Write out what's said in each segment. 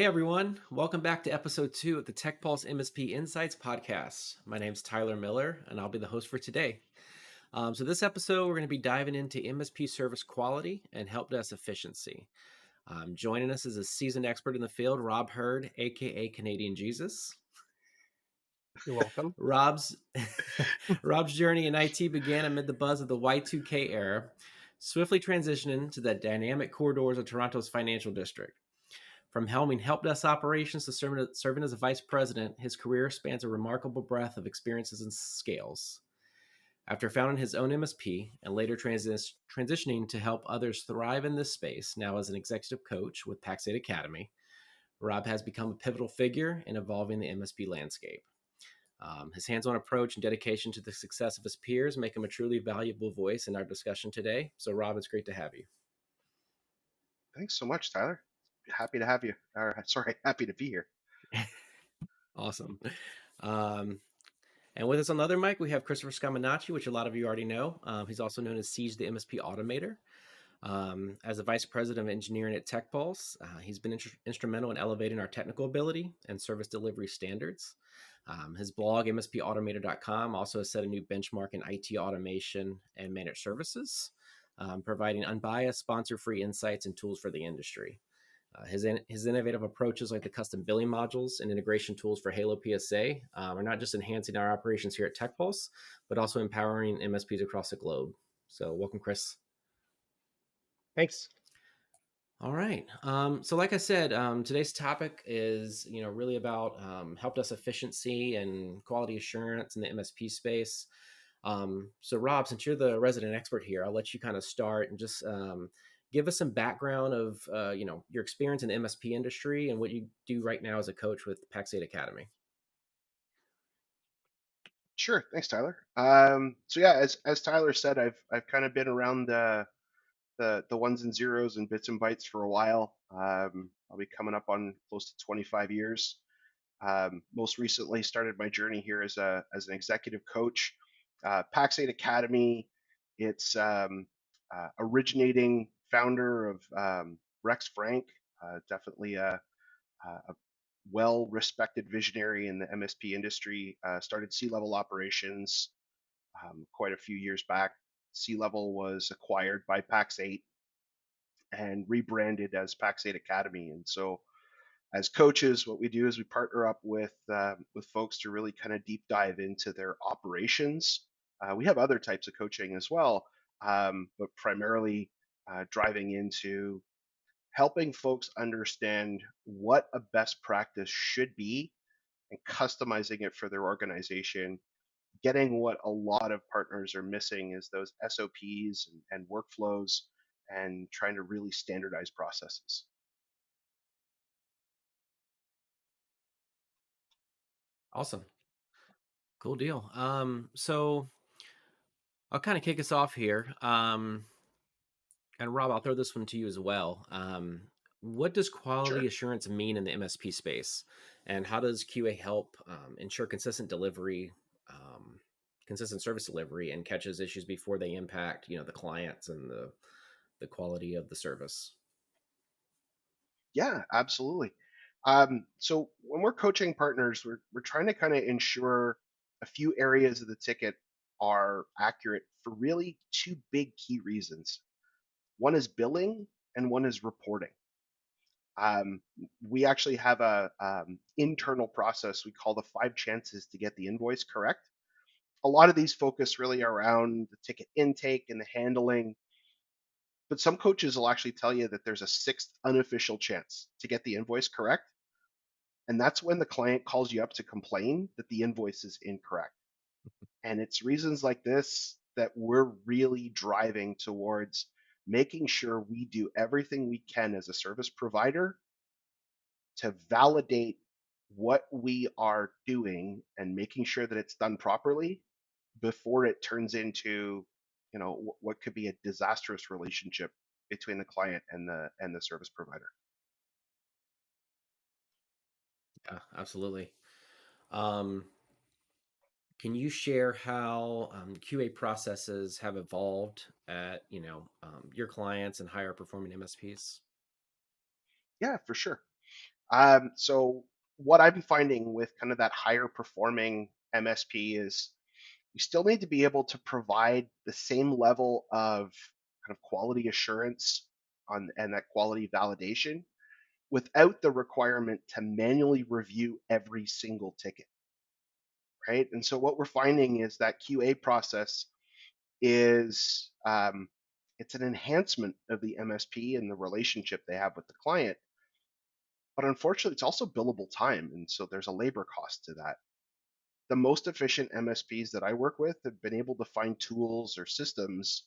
Hey everyone, welcome back to episode 2 of the TechPulse MSP Insights podcast. My name's Tyler Miller, and I'll be the host for today. This episode, we're going to be diving into MSP service quality and help desk efficiency. Joining us is a seasoned expert in the field, Rob Hurd, aka Canadian Jesus. You're welcome. Rob's Rob's journey in IT began amid the buzz of the Y2K era, swiftly transitioning to the dynamic corridors of Toronto's financial district. From helming help desk operations to serving as a vice president, his career spans a remarkable breadth of experiences and scales. After founding his own MSP and later transitioning to help others thrive in this space, now as an executive coach with Pax8 Academy, Rob has become a pivotal figure in evolving the MSP landscape. His hands on approach and dedication to the success of his peers make him a truly valuable voice in our discussion today. So, Rob, it's great to have you. Thanks so much, Tyler. Happy to have you. Or, sorry, happy to be here. Awesome. Um, And with us on the other mic, we have Christopher Scaminacci, which a lot of you already know. He's also known as Siege the MSP Automator. As a vice president of engineering at TechPulse, he's been instrumental in elevating our technical ability and service delivery standards. His blog, mspautomator.com, also has set a new benchmark in IT automation and managed services, providing unbiased, sponsor-free insights and tools for the industry. His innovative approaches like the custom billing modules and integration tools for Halo PSA are not just enhancing our operations here at TechPulse, but also empowering MSPs across the globe. So welcome, Chris. Thanks. All right. Like I said, today's topic is really about help desk efficiency and quality assurance in the MSP space. Rob, since you're the resident expert here, I'll let you kind of start and just give us some background of your experience in the MSP industry and what you do right now as a coach with Pax8 Academy. Sure. Thanks, Tyler. As Tyler said, I've kind of been around the ones and zeros and bits and bytes for a while. I'll be coming up on close to 25 years. Most recently, started my journey here as an executive coach. Pax8 Academy. It's originating founder of Rex Frank, definitely a well-respected visionary in the MSP industry. Started C-level operations quite a few years back. C-level was acquired by Pax8 and rebranded as Pax8 Academy. And so, as coaches, what we do is we partner up with folks to really kind of deep dive into their operations. We have other types of coaching as well, but primarily driving into helping folks understand what a best practice should be and customizing it for their organization. Getting what a lot of partners are missing is those SOPs and workflows and trying to really standardize processes. Awesome. Cool deal. I'll kind of kick us off here. And Rob, I'll throw this one to you as well. What does quality Sure. assurance mean in the MSP space, and how does QA help ensure consistent service delivery, and catches issues before they impact the clients and the quality of the service? Yeah, absolutely. So when we're coaching partners, we're trying to kind of ensure a few areas of the ticket are accurate for really two big key reasons. One is billing and one is reporting. Um, we actually have a internal process we call the 5 chances to get the invoice correct. A lot of these focus really around the ticket intake and the handling, but some coaches will actually tell you that there's a sixth unofficial chance to get the invoice correct. And that's when the client calls you up to complain that the invoice is incorrect. And it's reasons like this that we're really driving towards making sure we do everything we can as a service provider to validate what we are doing and making sure that it's done properly before it turns into what could be a disastrous relationship between the client and the service provider. Yeah, absolutely. Um, can you share how QA processes have evolved at your clients and higher performing MSPs? Yeah, for sure. So what I'm finding with kind of that higher performing MSP is you still need to be able to provide the same level of kind of quality assurance on and that quality validation without the requirement to manually review every single ticket, right? And so what we're finding is that QA process is it's an enhancement of the MSP and the relationship they have with the client, but unfortunately, it's also billable time, and so there's a labor cost to that. The most efficient MSPs that I work with have been able to find tools or systems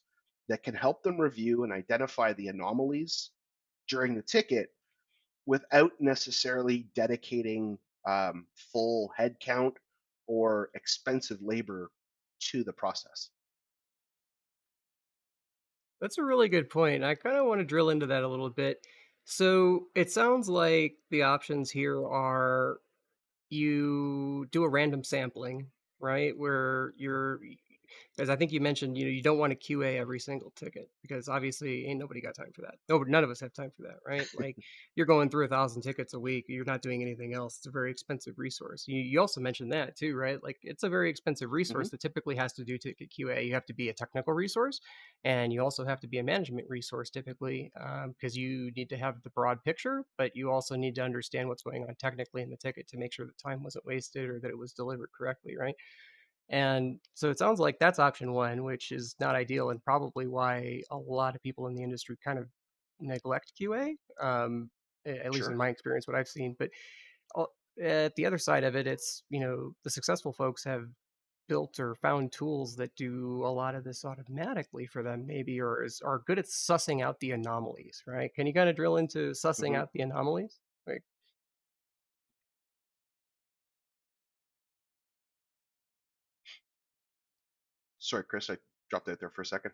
that can help them review and identify the anomalies during the ticket without necessarily dedicating full headcount or expensive labor to the process. That's a really good point. I kind of want to drill into that a little bit. So it sounds like the options here are you do a random sampling, right? Where you're, because I think you mentioned, you don't want to QA every single ticket because obviously ain't nobody got time for that. No, none of us have time for that, right? Like you're going through 1,000 tickets a week, you're not doing anything else. It's a very expensive resource. You also mentioned that too, right? Like it's a very expensive Hmm. resource that typically has to do ticket QA. You have to be a technical resource, and you also have to be a management resource typically because you need to have the broad picture, but you also need to understand what's going on technically in the ticket to make sure that time wasn't wasted or that it was delivered correctly, right? And so it sounds like that's option one, which is not ideal and probably why a lot of people in the industry kind of neglect QA, at least in Sure. my experience, what I've seen. But uh, at the other side of it, it's, the successful folks have built or found tools that do a lot of this automatically for them, maybe, or are good at sussing out the anomalies, right? Can you kind of drill into sussing Hmm. out the anomalies? Like, Sorry, Chris, I dropped out there for a second.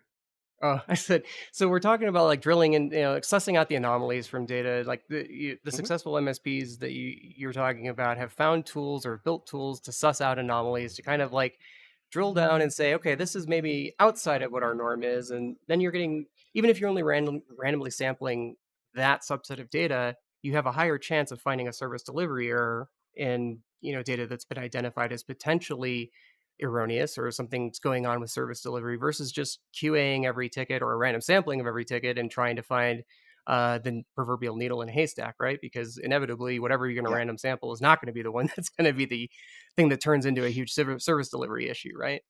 oh, I said, so we're talking about like drilling and like sussing out the anomalies from data. Like the Hmm. successful MSPs that you're talking about have found tools or built tools to suss out anomalies to kind of like drill down and say, okay, this is maybe outside of what our norm is, and then you're getting, even if you're only randomly sampling that subset of data, you have a higher chance of finding a service delivery error in data that's been identified as potentially erroneous or something's going on with service delivery versus just QAing every ticket or a random sampling of every ticket and trying to find the proverbial needle in a haystack, right? Because inevitably, whatever you're going to Yeah, random sample is not going to be the one that's going to be the thing that turns into a huge service delivery issue, right?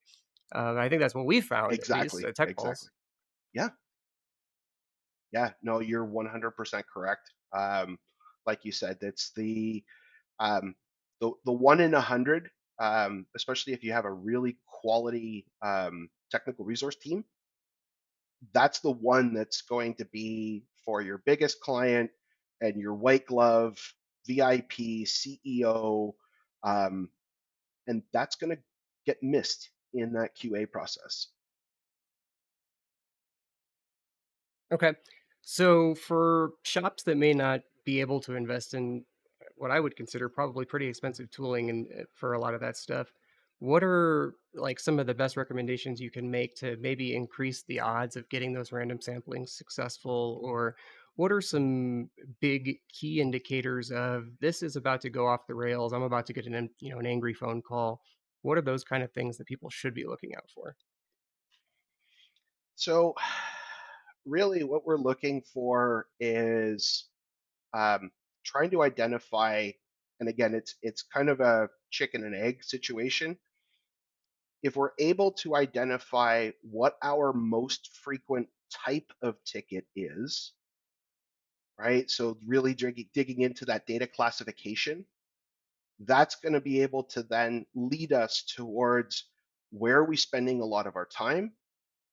I think that's what we found, at least exactly, at TechPulse. exactly. Yeah, yeah. No, you're 100% correct. Like you said, it's um, the 1 in 100, especially if you have a really quality technical resource team. That's the one that's going to be for your biggest client and your white glove VIP CEO, um, and that's going to get missed in that QA process. Okay. So for shops that may not be able to invest in what I would consider probably pretty expensive tooling and for a lot of that stuff, what are like some of the best recommendations you can make to maybe increase the odds of getting those random samplings successful? Or what are some big key indicators of this is about to go off the rails? I'm about to get an angry phone call. What are those kind of things that people should be looking out for? So, really, what we're looking for is um, trying to identify, and again, it's kind of a chicken and egg situation. If we're able to identify what our most frequent type of ticket is, right? So really digging into that data classification, that's going to be able to then lead us towards where are we spending a lot of our time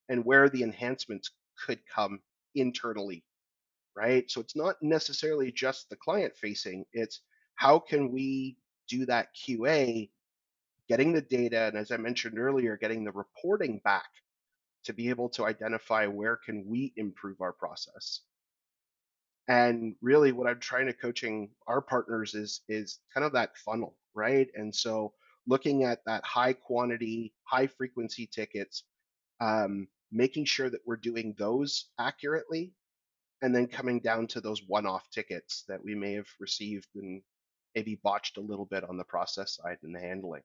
and where the enhancements could come internally, right? So it's not necessarily just the client facing, it's how can we do that QA, getting the data, and as I mentioned earlier, getting the reporting back to be able to identify where can we improve our process. And really what I'm trying to coaching our partners is kind of that funnel, right? And so looking at that high quantity, high frequency tickets, making sure that we're doing those accurately, and then coming down to those one-off tickets that we may have received and maybe botched a little bit on the process side and the handling.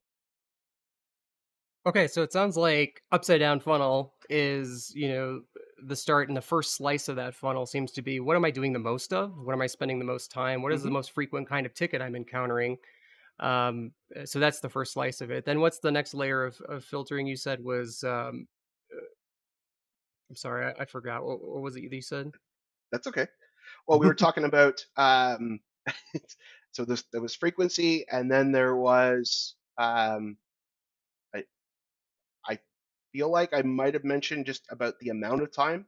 Okay, so it sounds like upside down funnel is, the start, and the first slice of that funnel seems to be, what am I doing the most of? What am I spending the most time? What is the Hmm. most frequent kind of ticket I'm encountering? So that's the first slice of it. Then what's the next layer of filtering you said was, I'm sorry, I forgot. What was it that you said? That's okay. Well, we were talking about so there was frequency, and then there was I, I feel like I might have mentioned just about the amount of time,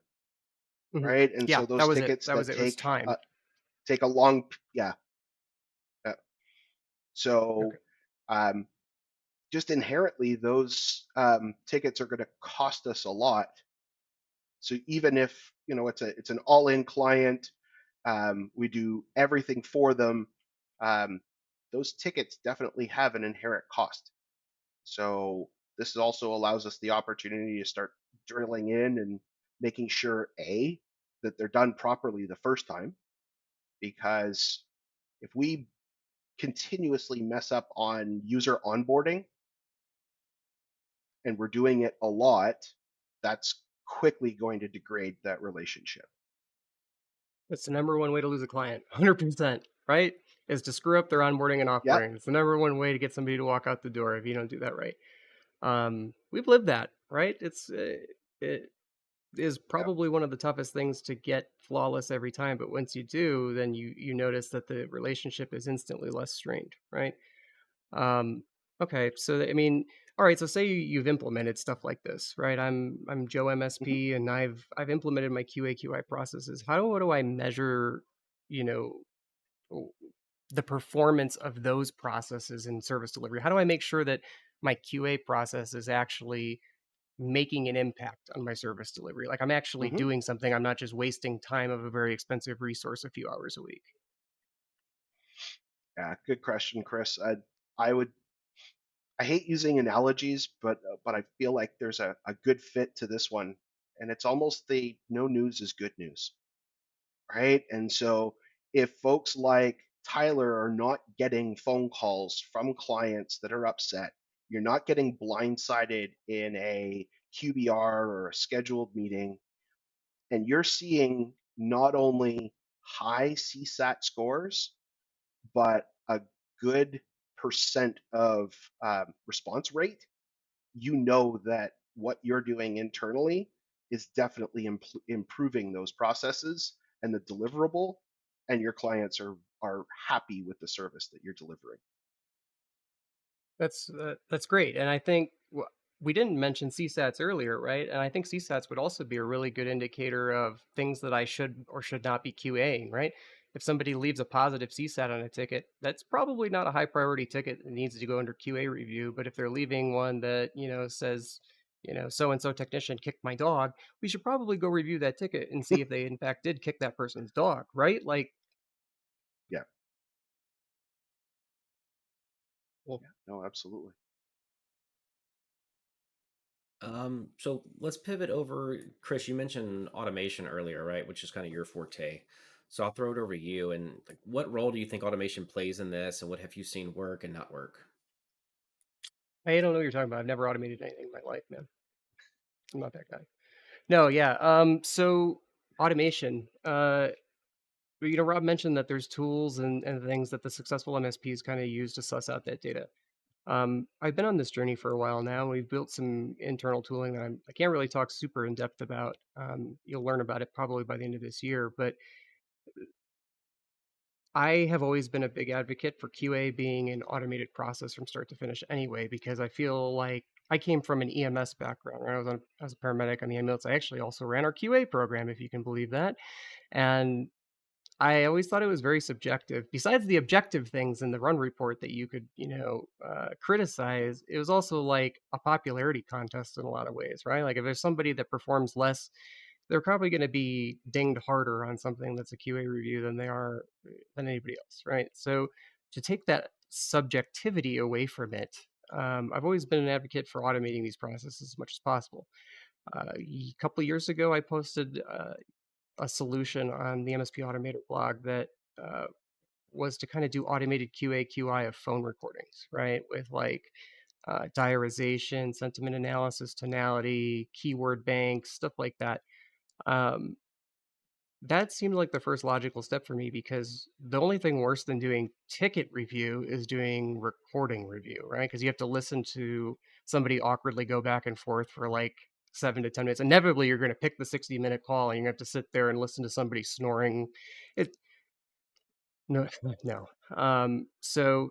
Mhm. right? And Yeah, so that those was it. tickets That was that it. It was time. take a long, yeah. uh, Okay. So um, just inherently, those tickets are going to cost us a lot. So even if it's an all-in client, we do everything for them. Um, those tickets definitely have an inherent cost. So this also allows us the opportunity to start drilling in and making sure that they're done properly the first time. Because if we continuously mess up on user onboarding and we're doing it a lot, that's quickly going to degrade that relationship. That's the number one way to lose a client. 100%, right? Is to screw up their onboarding and Yep. offboarding. It's the number one way to get somebody to walk out the door if you don't do that right. We've lived that, right? It is Yep. probably one of the toughest things to get flawless every time, but once you do, then you notice that the relationship is instantly less strained, right? Um, okay, so I mean, all right. So say you've implemented stuff like this, right? I'm Joe Hmm. MSP, and I've implemented my QA/QI processes. What do I measure? You know, w- the performance of those processes in service delivery. How do I make sure that my QA process is actually making an impact on my service delivery? Like I'm actually Hmm. doing something. I'm not just wasting time of a very expensive resource a few hours a week. Yeah, good question, Chris. I would I hate using analogies, but I feel like there's a good fit to this one, and it's almost the no news is good news, right? And so if folks like Tyler are not getting phone calls from clients that are upset, you're not getting blindsided in a QBR or a scheduled meeting, and you're seeing not only high CSAT scores, but a good percent of response rate, you know that what you're doing internally is definitely improving those processes and the deliverable, and your clients are happy with the service that you're delivering. That's great, and I think we didn't mention CSATs earlier, right? And I think CSATs would also be a really good indicator of things that I should or should not be QAing, right? If somebody leaves a positive CSAT on a ticket, that's probably not a high priority ticket that needs to go under QA review. But if they're leaving one that says, so and so technician kicked my dog, we should probably go review that ticket and see if they in fact did kick that person's dog, right? Like, Yeah, well, yeah, no, absolutely. So let's pivot over. Chris, you mentioned automation earlier, right? Which is kind of your forte. So I'll throw it over to you. And like, what role do you think automation plays in this, and what have you seen work and not work? I don't know what you're talking about. I've never automated anything in my life, man. I'm not that guy. No, yeah. So automation. Rob mentioned that there's tools and things that the successful MSPs kind of use to suss out that data. I've been on this journey for a while now. We've built some internal tooling that I can't really talk super in depth about. You'll learn about it probably by the end of this year. But I have always been a big advocate for QA being an automated process from start to finish anyway, because I feel like I came from an EMS background. Right? I was a paramedic on the ambulance. I actually also ran our QA program, if you can believe that. And I always thought it was very subjective. Besides the objective things in the run report that you could, criticize, it was also like a popularity contest in a lot of ways, right? Like if there's somebody that performs less, they're probably going to be dinged harder on something that's a QA review than anybody else, right? So to take that subjectivity away from it, I've always been an advocate for automating these processes as much as possible. A couple of years ago, I posted. a solution on the MSP Automator blog that was to kind of do automated QA QI of phone recordings, right? With like diarization, sentiment analysis, tonality, keyword banks, stuff like that. Um, that seemed like the first logical step for me because the only thing worse than doing ticket review is doing recording review, right? Because you have to listen to somebody awkwardly go back and forth for like 7 to 10 minutes. Inevitably, you're going to pick the 60-minute call and you're going to have to sit there and listen to somebody snoring. It no, no. So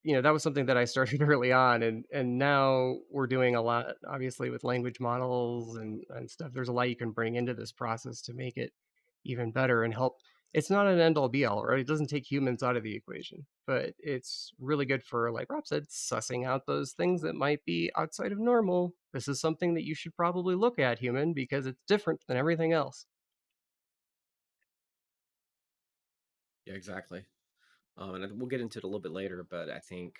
that was something that I started early on, and now we're doing a lot, obviously, with language models and stuff. There's a lot you can bring into this process to make it even better and help. It's not an end all be all, right? It doesn't take humans out of the equation, but it's really good for, like Rob said, sussing out those things that might be outside of normal. This is something that you should probably look at, human, because it's different than everything else. Yeah, exactly. And we'll get into it a little bit later, but I think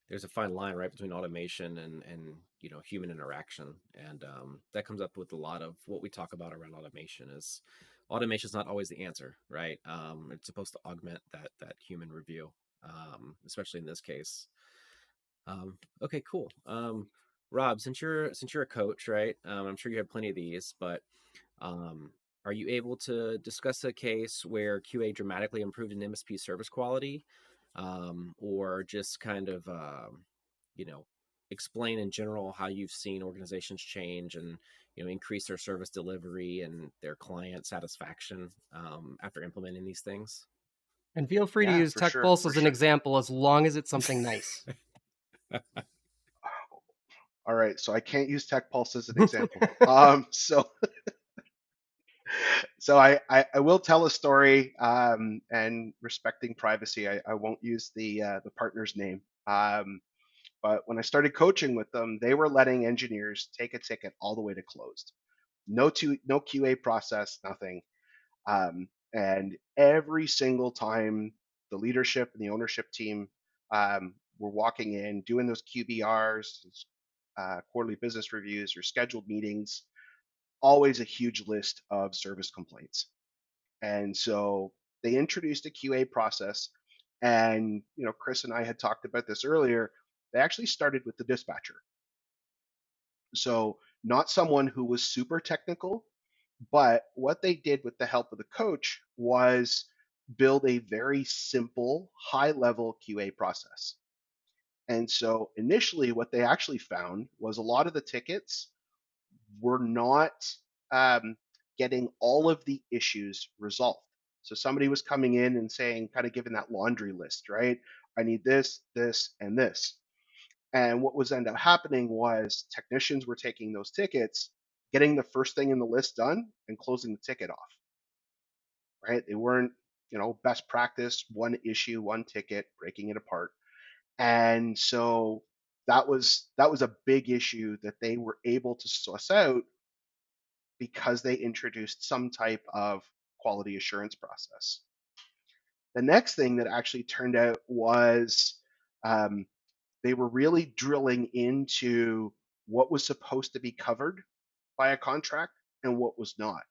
there's a fine line right between automation and human interaction, and that comes up with a lot of what we talk about around automation. Is automation is not always the answer, right? It's supposed to augment that human review, especially in this case. Okay, cool. Rob, since you're a coach, right? I'm sure you have plenty of these, but um, are you able to discuss a case where QA dramatically improved an MSP service quality, or just kind of, you know, explain in general how you've seen organizations change and increase their service delivery and their client satisfaction after implementing these things? And feel free to Yeah, use for sure, TechPulse for as an sure. example as long as it's something nice. All right, so I can't use TechPulse as an example. So I will tell a story, and respecting privacy, I won't use the partner's name. But when I started coaching with them, they were letting engineers take a ticket all the way to closed. No QA process, nothing. And every single time the leadership and the ownership team were walking in, doing those QBRs, quarterly business reviews, or scheduled meetings, always a huge list of service complaints. And so they introduced a QA process. And Chris and I had talked about this earlier. They actually started with the dispatcher. So not someone who was super technical, but what they did with the help of the coach was build a very simple, high level QA process. And so initially, what they actually found was a lot of the tickets were not um, getting all of the issues resolved. So somebody was coming in and saying, kind of giving that laundry list, right? I need this, this, and this. And what was end up happening was technicians were taking those tickets, getting the first thing in the list done, and closing the ticket off. Right? They weren't, best practice, one issue, one ticket, breaking it apart. And so that was a big issue that they were able to suss out because they introduced some type of quality assurance process. The next thing that actually turned out was um, they were really drilling into what was supposed to be covered by a contract and what was not.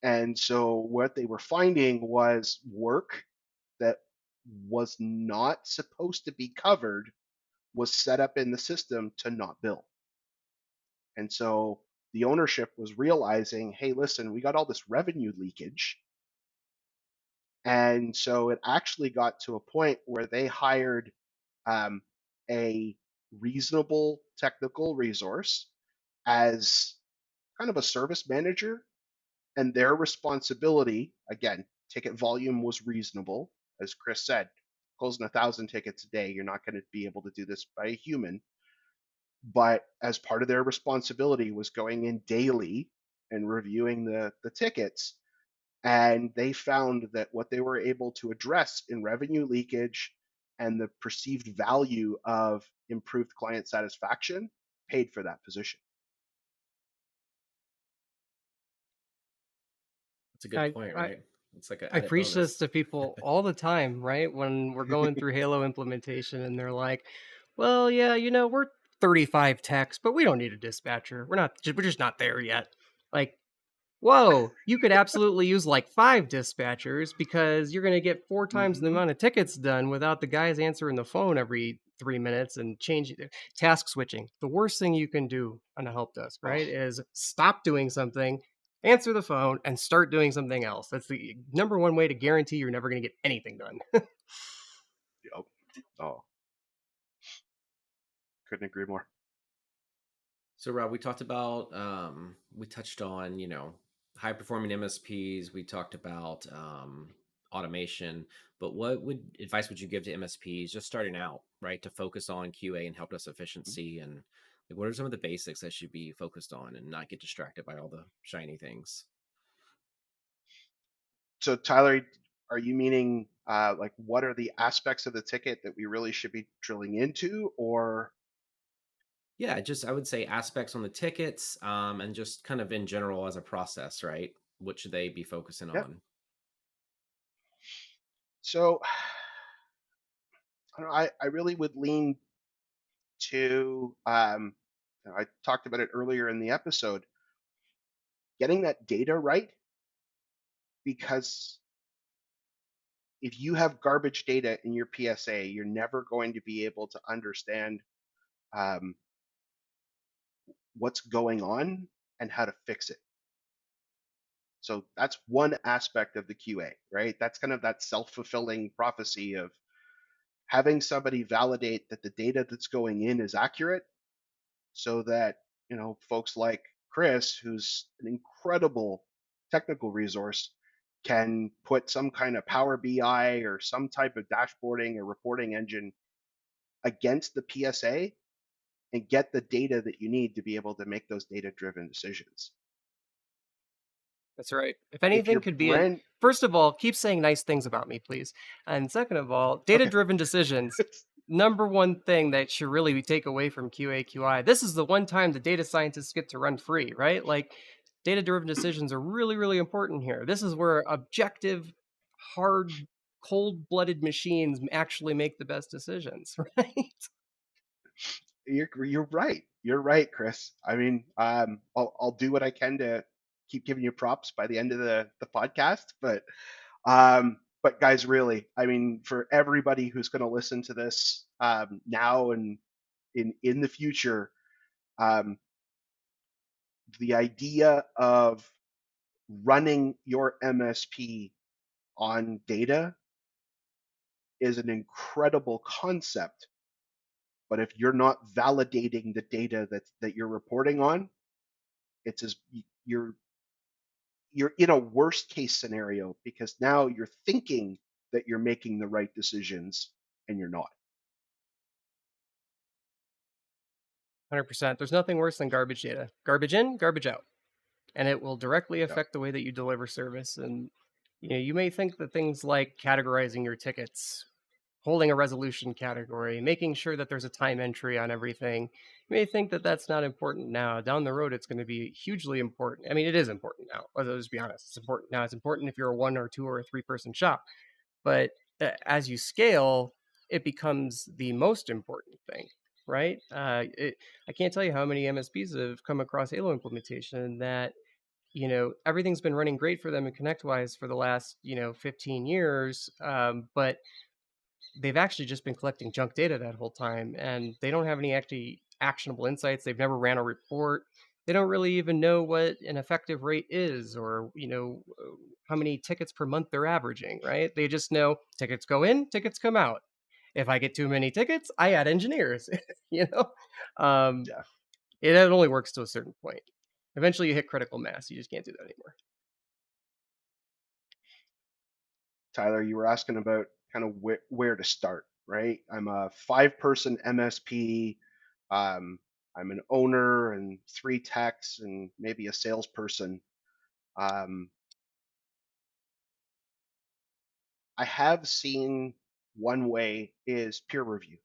And so what they were finding was work that was not supposed to be covered was set up in the system to not bill. And so the ownership was realizing, hey, listen, we got all this revenue leakage. And so it actually got to a point where they hired um, a reasonable technical resource as kind of a service manager, and their responsibility, again, ticket volume was reasonable. As Chris said, closing 1,000 tickets a day, you're not going to be able to do this by a human. But as part of their responsibility was going in daily and reviewing the tickets. And they found that what they were able to address in revenue leakage and the perceived value of improved client satisfaction paid for that position. That's a good I, point, I right? It's like an I added preach this bonus. to people all the time, right? When we're going through Halo implementation and they're like, "Well, yeah, we're 35 techs, but we don't need a dispatcher. We're just not there yet." Like, whoa, you could absolutely use like 5 dispatchers because you're going to get 4 times the Hmm. amount of tickets done without the guys answering the phone every 3 minutes and changing task switching. The worst thing you can do on a help desk, Oh, right, is stop doing something, answer the phone, and start doing something else. That's the number one way to guarantee you're never going to get anything done. yep. Oh, couldn't agree more. So Rob, we talked about we touched on, high performing MSPs. We talked about automation, but what would advice would you give to MSPs just starting out, right, to focus on QA and help desk efficiency, and like what are some of the basics that should be focused on and not get distracted by all the shiny things? So, Tyler, are you meaning like what are the aspects of the ticket that we really should be drilling into, or Yeah, just I would say aspects on the tickets, and just kind of in general as a process, right? What should they be focusing yeah? on? So, I, don't know, I really would lean to I talked about it earlier in the episode, getting that data right, because if you have garbage data in your PSA, you're never going to be able to understand um, what's going on and how to fix it. So that's one aspect of the QA, right? That's kind of that self-fulfilling prophecy of having somebody validate that the data that's going in is accurate, so that folks like Chris, who's an incredible technical resource, can put some kind of Power BI or some type of dashboarding or reporting engine against the PSA and get the data that you need to be able to make those data driven decisions. That's right. If If anything you're could be a brand first of all, keep saying nice things about me, please. And second of all, okay, data-driven decisions. Number one thing that should really take away from QA/QI. This is the one time the data scientists get to run free, right? Like data-driven decisions are really, really important here. This is where objective, hard, cold-blooded machines actually make the best decisions, right? you're right. You're right, Chris. I mean, I'll do what I can to keep giving you props by the end of the podcast, but guys, really, I mean, for everybody who's going to listen to this now and in the future, um, the idea of running your MSP on data is an incredible concept. But if you're not validating the data that you're reporting on, it's as you're you're in a worst case scenario, because now you're thinking that you're making the right decisions and you're not. 100%. There's nothing worse than garbage data. Garbage in, garbage out. And it will directly Yeah. affect the way that you deliver service. And you may think that things like categorizing your tickets, holding a resolution category, making sure that there's a time entry on everything, you may think that that's not important now. Down the road, it's going to be hugely important. I mean, it is important now. Let's just be honest. It's important now. It's important if you're a 1 or 2 or a 3 person shop. But as you scale, it becomes the most important thing, right? I can't tell you how many MSPs have come across Halo implementation that everything's been running great for them in ConnectWise for the last 15 years, but they've actually just been collecting junk data that whole time, and they don't have any actually actionable insights. They've never ran a report. They don't really even know what an effective rate is, or how many tickets per month they're averaging, right? They just know tickets go in, tickets come out. If I get too many tickets, I add engineers. you know um, Yeah. it only works to a certain point. Eventually you hit critical mass, you just can't do that anymore. Tyler, you were asking about kind of where to start, right? I'm a 5 person MSP. Um, I'm an owner and 3 techs and maybe a salesperson. Um, I have seen one way is peer review,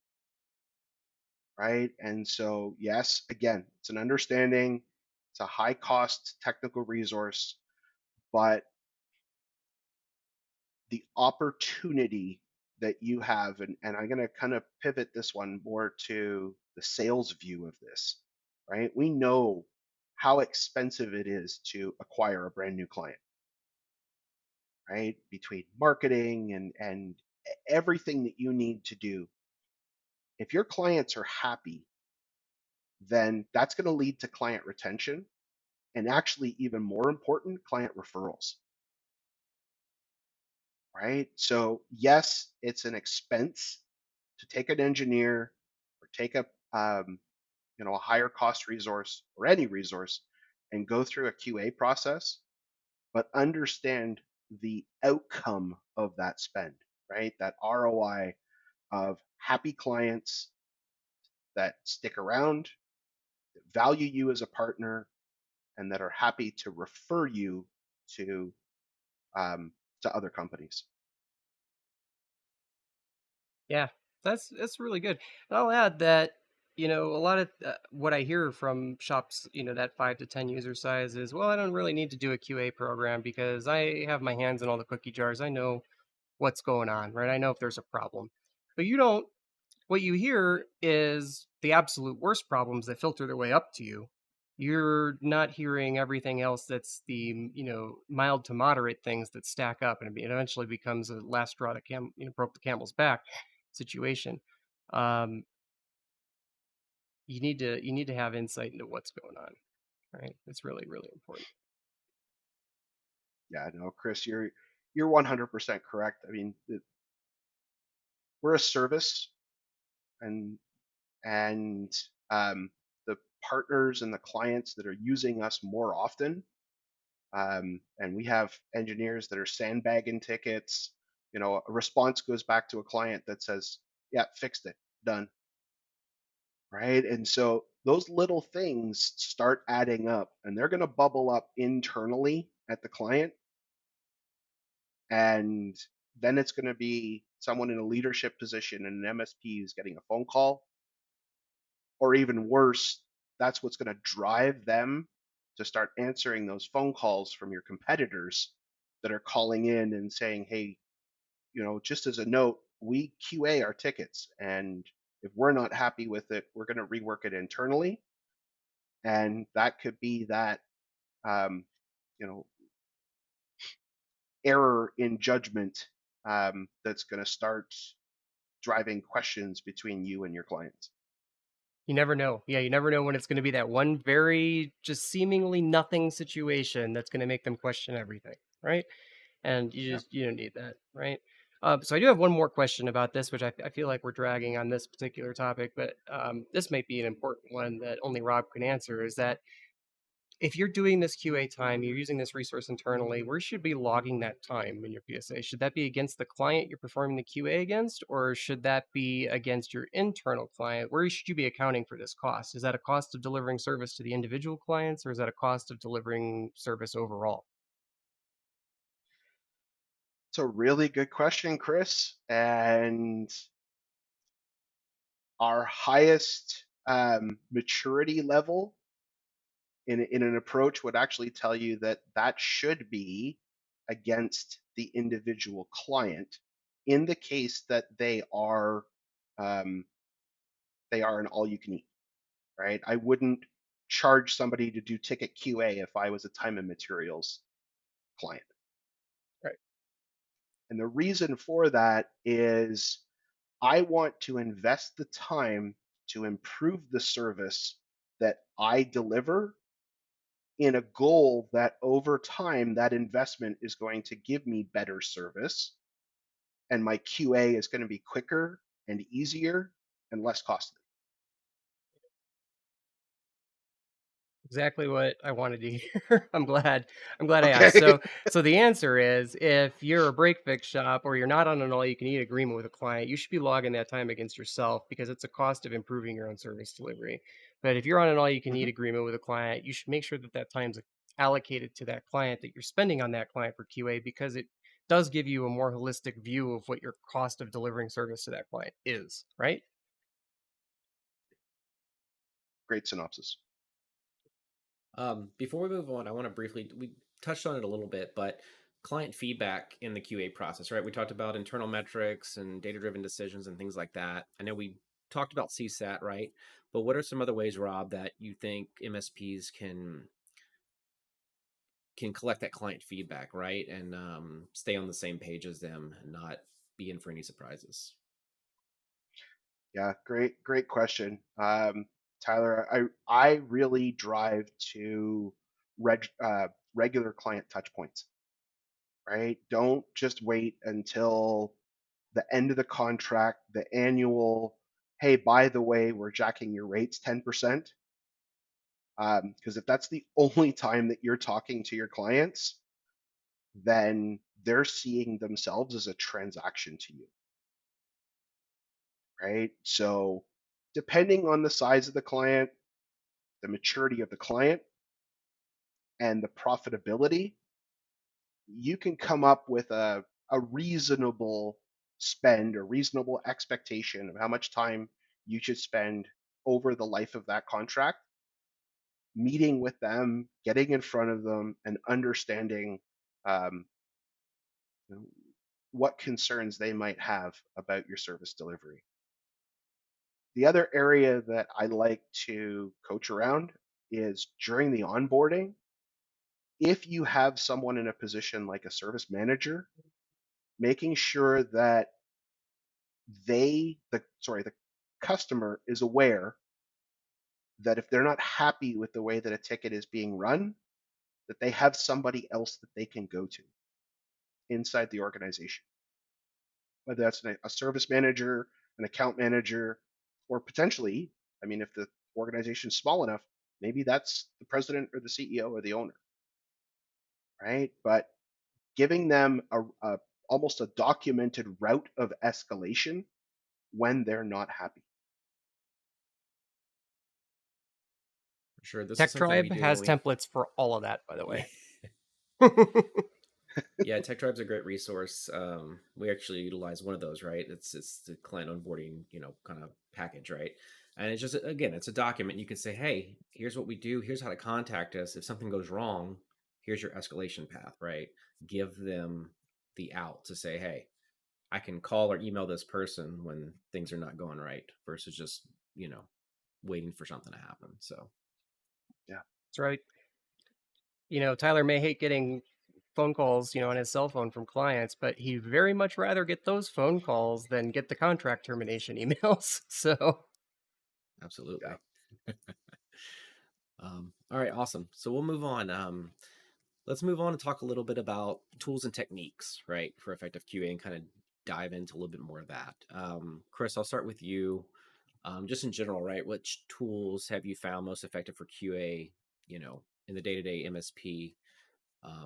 right? And so, yes, again, it's an understanding, it's a high cost technical resource, but the opportunity that you have, and I'm going to kind of pivot this one more to the sales view of this, right? We know how expensive it is to acquire a brand new client, right? Between marketing and everything that you need to do. If your clients are happy, then that's going to lead to client retention and actually even more important, client referrals, right? So yes, it's an expense to take an engineer or take a higher cost resource or any resource and go through a QA process, but understand the outcome of that spend, right? That ROI of happy clients that stick around, that value you as a partner, and that are happy to refer you to um, to other companies. Yeah, that's really good. And I'll add that a lot of what I hear from shops, that 5 to 10 user size is, well, I don't really need to do a QA program because I have my hands in all the cookie jars. I know what's going on, right? I know if there's a problem, but you don't. What you hear is the absolute worst problems that filter their way up to you. You're not hearing everything else that's the mild to moderate things that stack up, and it eventually becomes a last straw that broke the camel's back situation. Um, you need to have insight into what's going on, right? It's really really important. Yeah, no, Chris, you're 100% correct. I mean, we're a service, and and um, the partners and the clients that are using us more often, and we have engineers that are sandbagging tickets. A response goes back to a client that says, "Yeah, fixed it, done." Right, and so those little things start adding up, and they're going to bubble up internally at the client, and then it's going to be someone in a leadership position in an MSP is getting a phone call, or even worse, that's what's going to drive them to start answering those phone calls from your competitors that are calling in and saying, "Hey, just as a note, we QA our tickets, and if we're not happy with it, we're going to rework it internally." And that could be that um, you know error in judgment that's going to start driving questions between you and your clients. You never know. Yeah, you never know when it's going to be that one very just seemingly nothing situation that's going to make them question everything, right? And Yeah. you don't need that, right? So I do have one more question about this, which I feel like we're dragging on this particular topic, but this might be an important one that only Rob can answer. Is that if you're doing this QA time, you're using this resource internally, where should be logging that time in your PSA? Should that be against the client you're performing the QA against, or should that be against your internal client? Where should you be accounting for this cost? Is that a cost of delivering service to the individual clients, or is that a cost of delivering service overall? It's a really good question, Chris. And our highest maturity level in an approach would actually tell you that that should be against the individual client in the case that um, they are an all you can eat, right? I wouldn't charge somebody to do ticket QA if I was a time and materials client. Right. And the reason for that is I want to invest the time to improve the service that I deliver in a goal that over time that investment is going to give me better service and my QA is going to be quicker and easier and less costly. Exactly what I wanted to hear. I'm glad I asked. Okay. So the answer is if you're a break fix shop or you're not on an all you can eat agreement with a client, you should be logging that time against yourself because it's a cost of improving your own service delivery. But if you're on an all you can eat Mhm. agreement with a client, you should make sure that that time's allocated to that client that you're spending on that client for QA because it does give you a more holistic view of what your cost of delivering service to that client is, right? Great synopsis. Before we move on, I want to briefly, we touched on it a little bit, but client feedback in the QA process, right? We talked about internal metrics and data driven decisions and things like that. I know we talked about CSAT, right? But what are some other ways, Rob, that you think MSPs can collect that client feedback, right, and stay on the same page as them and not be in for any surprises? Yeah, great question. Tyler, I really drive to regular client touch points, right? Don't just wait until the end of the contract, the annual, hey, by the way, we're jacking your rates 10%. Because if that's the only time that you're talking to your clients, then they're seeing themselves as a transaction to you, right? So, depending on the size of the client, the maturity of the client, and the profitability, you can come up with a reasonable spend or reasonable expectation of how much time you should spend over the life of that contract, meeting with them, getting in front of them, and understanding um, you know, what concerns they might have about your service delivery. The other area that I like to coach around is during the onboarding. If you have someone in a position like a service manager, making sure that the customer is aware that if they're not happy with the way that a ticket is being run, that they have somebody else that they can go to inside the organization, whether that's a service manager, an account manager, or potentially, I mean, if the organization's small enough, maybe that's the president or the CEO or the owner, right? But giving them a almost a documented route of escalation when they're not happy. For sure, this is Tech something we Tribe do. has We templates for all of that, by the yeah. way. Yeah, Tech Tribe's a great resource. We actually utilize one of those, right? It's the client onboarding, kind of package, right? And it's just again, it's a document. You can say, hey, here's what we do. Here's how to contact us if something goes wrong. Here's your escalation path, right? Give them the out to say, hey, I can call or email this person when things are not going right, versus just waiting for something to happen. So Yeah. That's right. Tyler may hate getting phone calls, on his cell phone from clients, but he'd very much rather get those phone calls than get the contract termination emails. So, Yeah. absolutely. All right, awesome. So we'll move on. Let's move on and talk a little bit about tools and techniques, right, for effective QA, and kind of dive into a little bit more of that. Chris, I'll start with you. Just in general, right? Which tools have you found most effective for QA? In the day-to-day MSP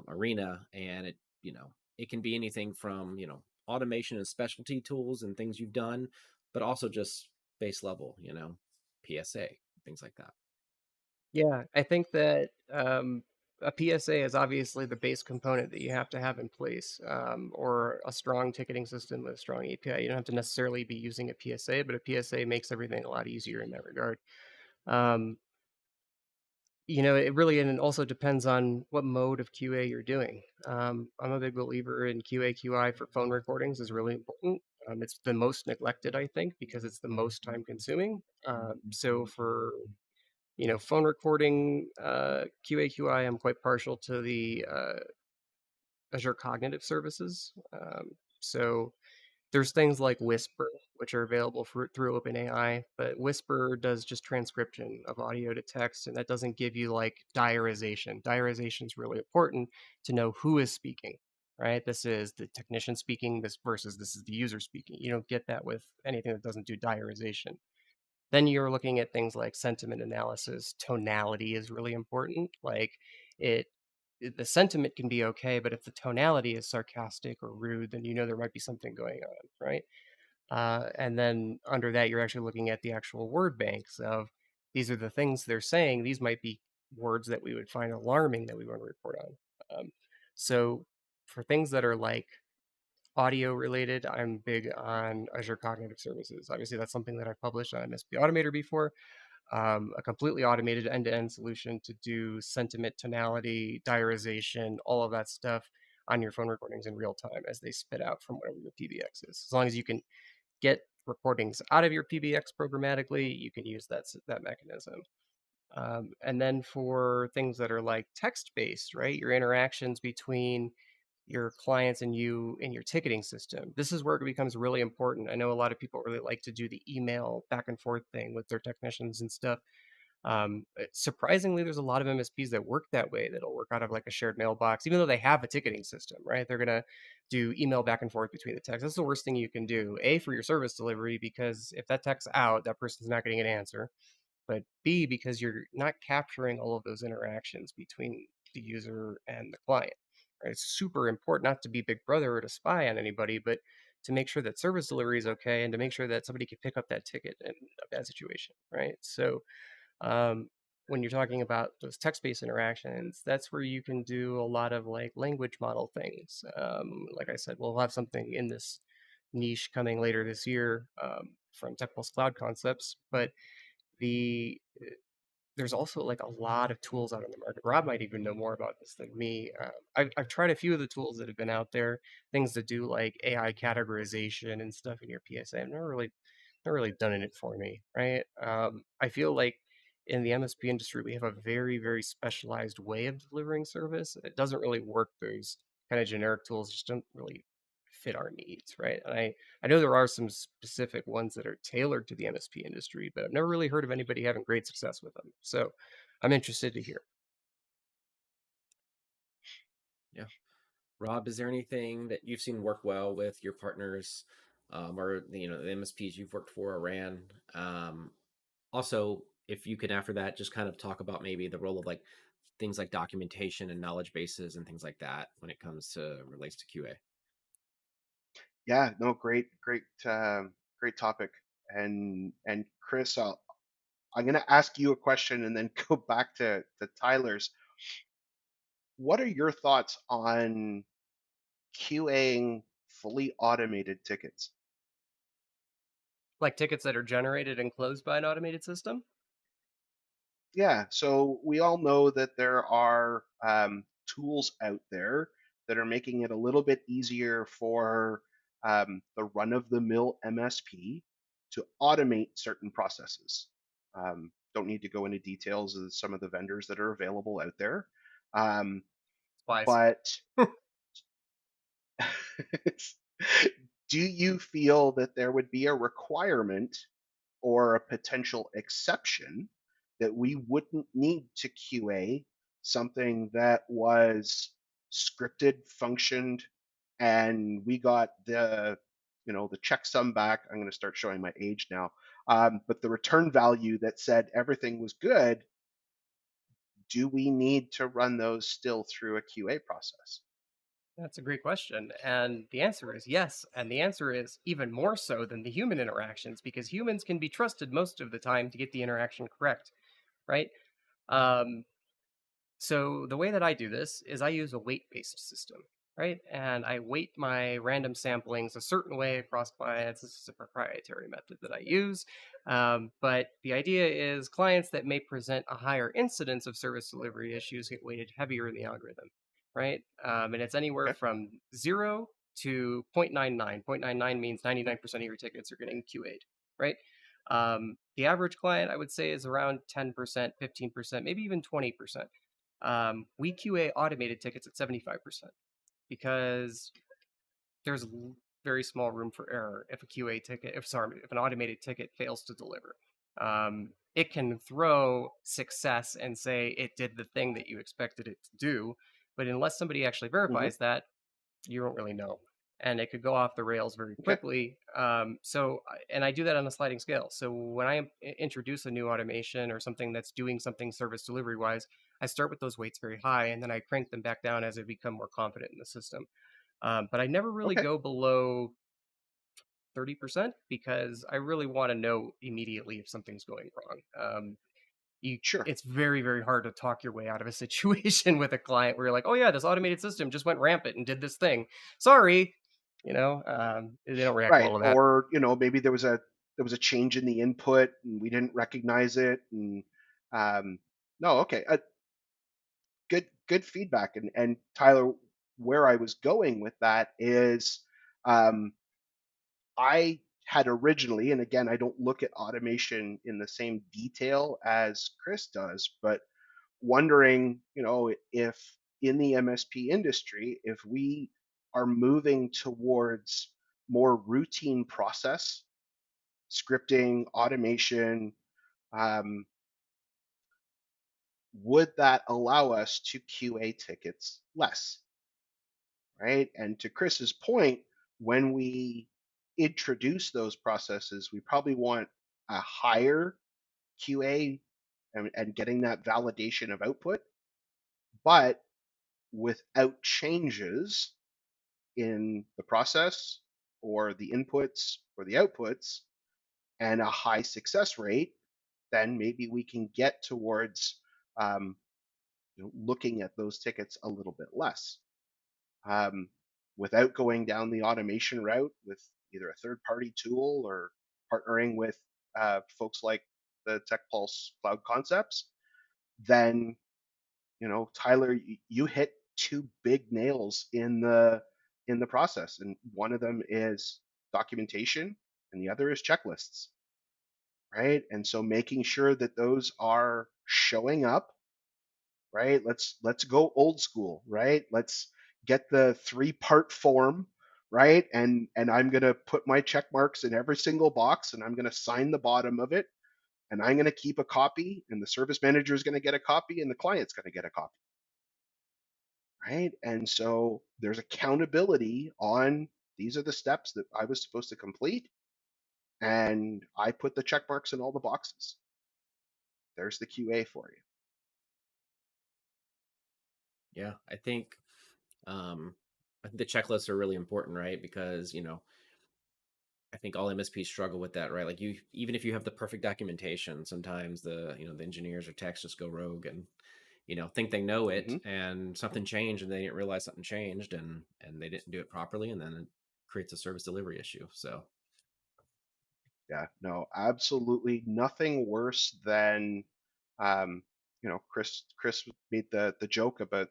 arena, and it can be anything from automation and specialty tools and things you've done, but also just base level, PSA, things like that. yeah, I think that a PSA is obviously the base component that you have to have in place, or a strong ticketing system with a strong API. You don't have to necessarily be using a PSA, but a PSA makes everything a lot easier in that regard. Um, it really and it also depends on what mode of QA you're doing. I'm a big believer in QA/QI for phone recordings is really important. It's the most neglected, I think, because it's the most time consuming. So for phone recording QA/QI, I'm quite partial to the Azure Cognitive Services. So there's things like Whisper, which are available through OpenAI, but Whisper does just transcription of audio to text, and that doesn't give you like diarization. Diarization is really important to know who is speaking, right? This is the technician speaking, this versus this is the user speaking. You don't get that with anything that doesn't do diarization. Then you're looking at things like sentiment analysis. Tonality is really important. Like it, the sentiment can be okay, but if the tonality is sarcastic or rude, then there might be something going on, right? And then under that, you're actually looking at the actual word banks of these are the things they're saying. These might be words that we would find alarming that we want to report on. So for things that are like audio related, I'm big on Azure Cognitive Services. Obviously, that's something that I've published on MSP Automator before. A completely automated end-to-end solution to do sentiment, tonality, diarization, all of that stuff on your phone recordings in real time as they spit out from whatever your PBX is. As long as you can get recordings out of your PBX programmatically, you can use that mechanism. And then for things that are like text-based, right? Your interactions between your clients and you in your ticketing system. This is where it becomes really important. I know a lot of people really like to do the email back and forth thing with their technicians and stuff. Surprisingly, there's a lot of MSPs that work that way, that'll work out of like a shared mailbox, even though they have a ticketing system, right? They're going to do email back and forth between the texts. That's the worst thing you can do, A, for your service delivery, because if that text's out, that person's not getting an answer. But B, because you're not capturing all of those interactions between the user and the client. Right? It's super important not to be Big Brother or to spy on anybody, but to make sure that service delivery is okay and to make sure that somebody can pick up that ticket in a bad situation, right? So um, when you're talking about those text-based interactions, that's where you can do a lot of like language model things. Like I said, we'll have something in this niche coming later this year from TechPulse Cloud Concepts, but the there's also like a lot of tools out on the market. Rob might even know more about this than me. I've tried a few of the tools that have been out there, things that do like AI categorization and stuff in your PSA. I've never really done it for me, right? I feel like in the MSP industry, we have a very, very specialized way of delivering service. It doesn't really work. Those kind of generic tools just don't really fit our needs, right? And I know there are some specific ones that are tailored to the MSP industry, but I've never really heard of anybody having great success with them. So I'm interested to hear. Yeah. Rob, is there anything that you've seen work well with your partners, or the MSPs you've worked for or ran? Also, if you could after that just kind of talk about maybe the role of like things like documentation and knowledge bases and things like that when it comes to relates to QA. Yeah, no, great topic. And Chris, I'm going to ask you a question and then go back to Tyler's. What are your thoughts on QAing fully automated tickets? Like tickets that are generated and closed by an automated system. Yeah, so we all know that there are tools out there that are making it a little bit easier for the run-of-the-mill MSP to automate certain processes. Don't need to go into details of some of the vendors that are available out there, um, Wise. but do you feel that there would be a requirement or a potential exception that we wouldn't need to QA something that was scripted, functioned, and we got the checksum back? I'm going to start showing my age now, but the return value that said everything was good. Do we need to run those still through a QA process? That's a great question. And the answer is yes. And the answer is even more so than the human interactions because humans can be trusted most of the time to get the interaction correct, right? Um, So the way that I do this is I use a weight-based system, right? And I weight my random samplings a certain way across clients. This is a proprietary method that I use. But the idea is clients that may present a higher incidence of service delivery issues get weighted heavier in the algorithm, right? And it's anywhere Okay. from 0 to 0.99. 0.99 means 99% of your tickets are getting QA'd, right? The average client, I would say, is around 10%, 15%, maybe even 20%. We QA automated tickets at 75% because there's very small room for error if a QA ticket, if an automated ticket fails to deliver. It can throw success and say it did the thing that you expected it to do, but unless somebody actually Hmm. verifies that, you don't really know. And it could go off the rails very Okay. quickly. And I do that on a sliding scale. So when I introduce a new automation or something that's doing something service delivery wise, I start with those weights very high and then I crank them back down as I become more confident in the system. But I never really Okay. go below 30% because I really want to know immediately if something's going wrong. Sure. It's very, very hard to talk your way out of a situation with a client where you're like, oh yeah, this automated system just went rampant and did this thing. Sorry, they don't react well Right. to that. Or, maybe there was a change in the input and we didn't recognize it. And no, okay. Good feedback. And Tyler, where I was going with that is, um, I had originally, and again, I don't look at automation in the same detail as Chris does, but wondering, if in the MSP industry, if we are moving towards more routine process, scripting, automation, um, would that allow us to QA tickets less, right? And to Chris's point, when we introduce those processes, we probably want a higher QA and getting that validation of output, but without changes in the process or the inputs or the outputs and a high success rate, then maybe we can get towards um, looking at those tickets a little bit less um, without going down the automation route with either a third party tool or partnering with folks like the TechPulse Cloud Concepts. Then, Tyler, you hit two big nails in the process, and one of them is documentation, and the other is checklists, right? And so making sure that those are showing up, right? Let's go old school, right? Let's get the three-part form, right? And I'm gonna put my check marks in every single box, and I'm gonna sign the bottom of it, and I'm gonna keep a copy, and the service manager is gonna get a copy, and the client's gonna get a copy, right? And so there's accountability on these are the steps that I was supposed to complete, and I put the check marks in all the boxes. There's the QA for you. Yeah, I think the checklists are really important, right? Because, I think all MSPs struggle with that, right? Like even if you have the perfect documentation, sometimes the engineers or techs just go rogue and, think they know it Hmm. and something changed and they didn't realize something changed and they didn't do it properly. And then it creates a service delivery issue. So, Yeah, no, absolutely nothing worse than, um, Chris made the joke about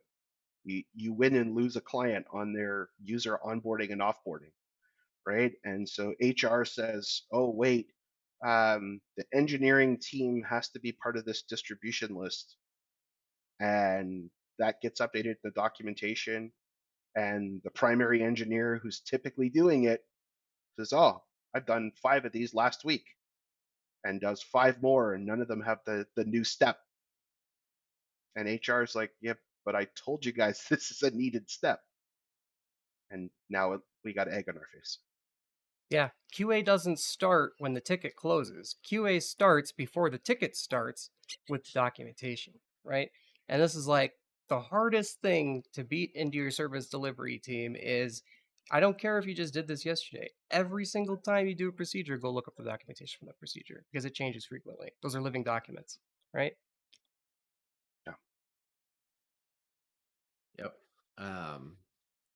you win and lose a client on their user onboarding and offboarding, right? And so HR says, oh, wait, the engineering team has to be part of this distribution list. And that gets updated in the documentation. And the primary engineer who's typically doing it says, oh, I've done 5 of these last week, and does 5 more, and none of them have the new step. And HR is like, yep, but I told you guys this is a needed step. And now we got egg on our face. Yeah, QA doesn't start when the ticket closes. QA starts before the ticket starts with documentation, right? And this is like the hardest thing to beat into your service delivery team is I don't care if you just did this yesterday. Every single time you do a procedure, go look up the documentation for that procedure because it changes frequently. Those are living documents, right? Yeah. yep.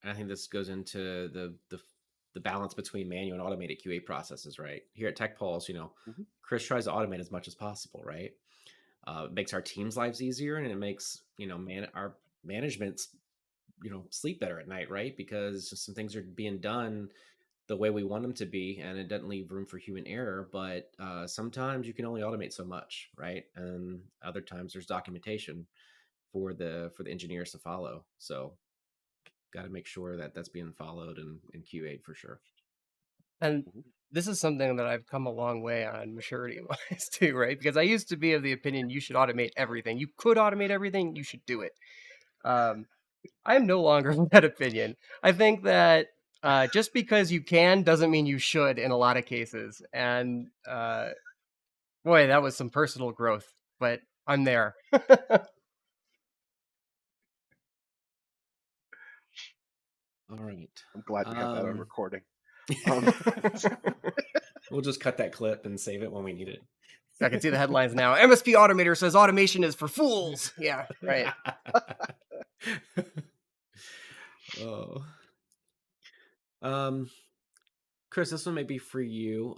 And I think this goes into the balance between manual and automated QA processes, right? Here at TechPulse, Hmm. Chris tries to automate as much as possible, right? It makes our team's lives easier, and it makes our management's sleep better at night, right? Because some things are being done the way we want them to be, and it doesn't leave room for human error. But sometimes you can only automate so much, right? And other times there's documentation for the engineers to follow. So got to make sure that that's being followed and QA'd for sure. And Hmm. this is something that I've come a long way on maturity wise too, right? Because I used to be of the opinion you should automate everything. You could automate everything, you should do it. Um, I'm no longer of that opinion. I think that just because you can doesn't mean you should in a lot of cases. And boy, that was some personal growth, but I'm there. All right. I'm glad we have that on Um, recording. Um, we'll just cut that clip and save it when we need I can see the headlines now. MSP Automator says automation is for fools. Yeah, right. it. Oh. Um, Chris, this one may be for you.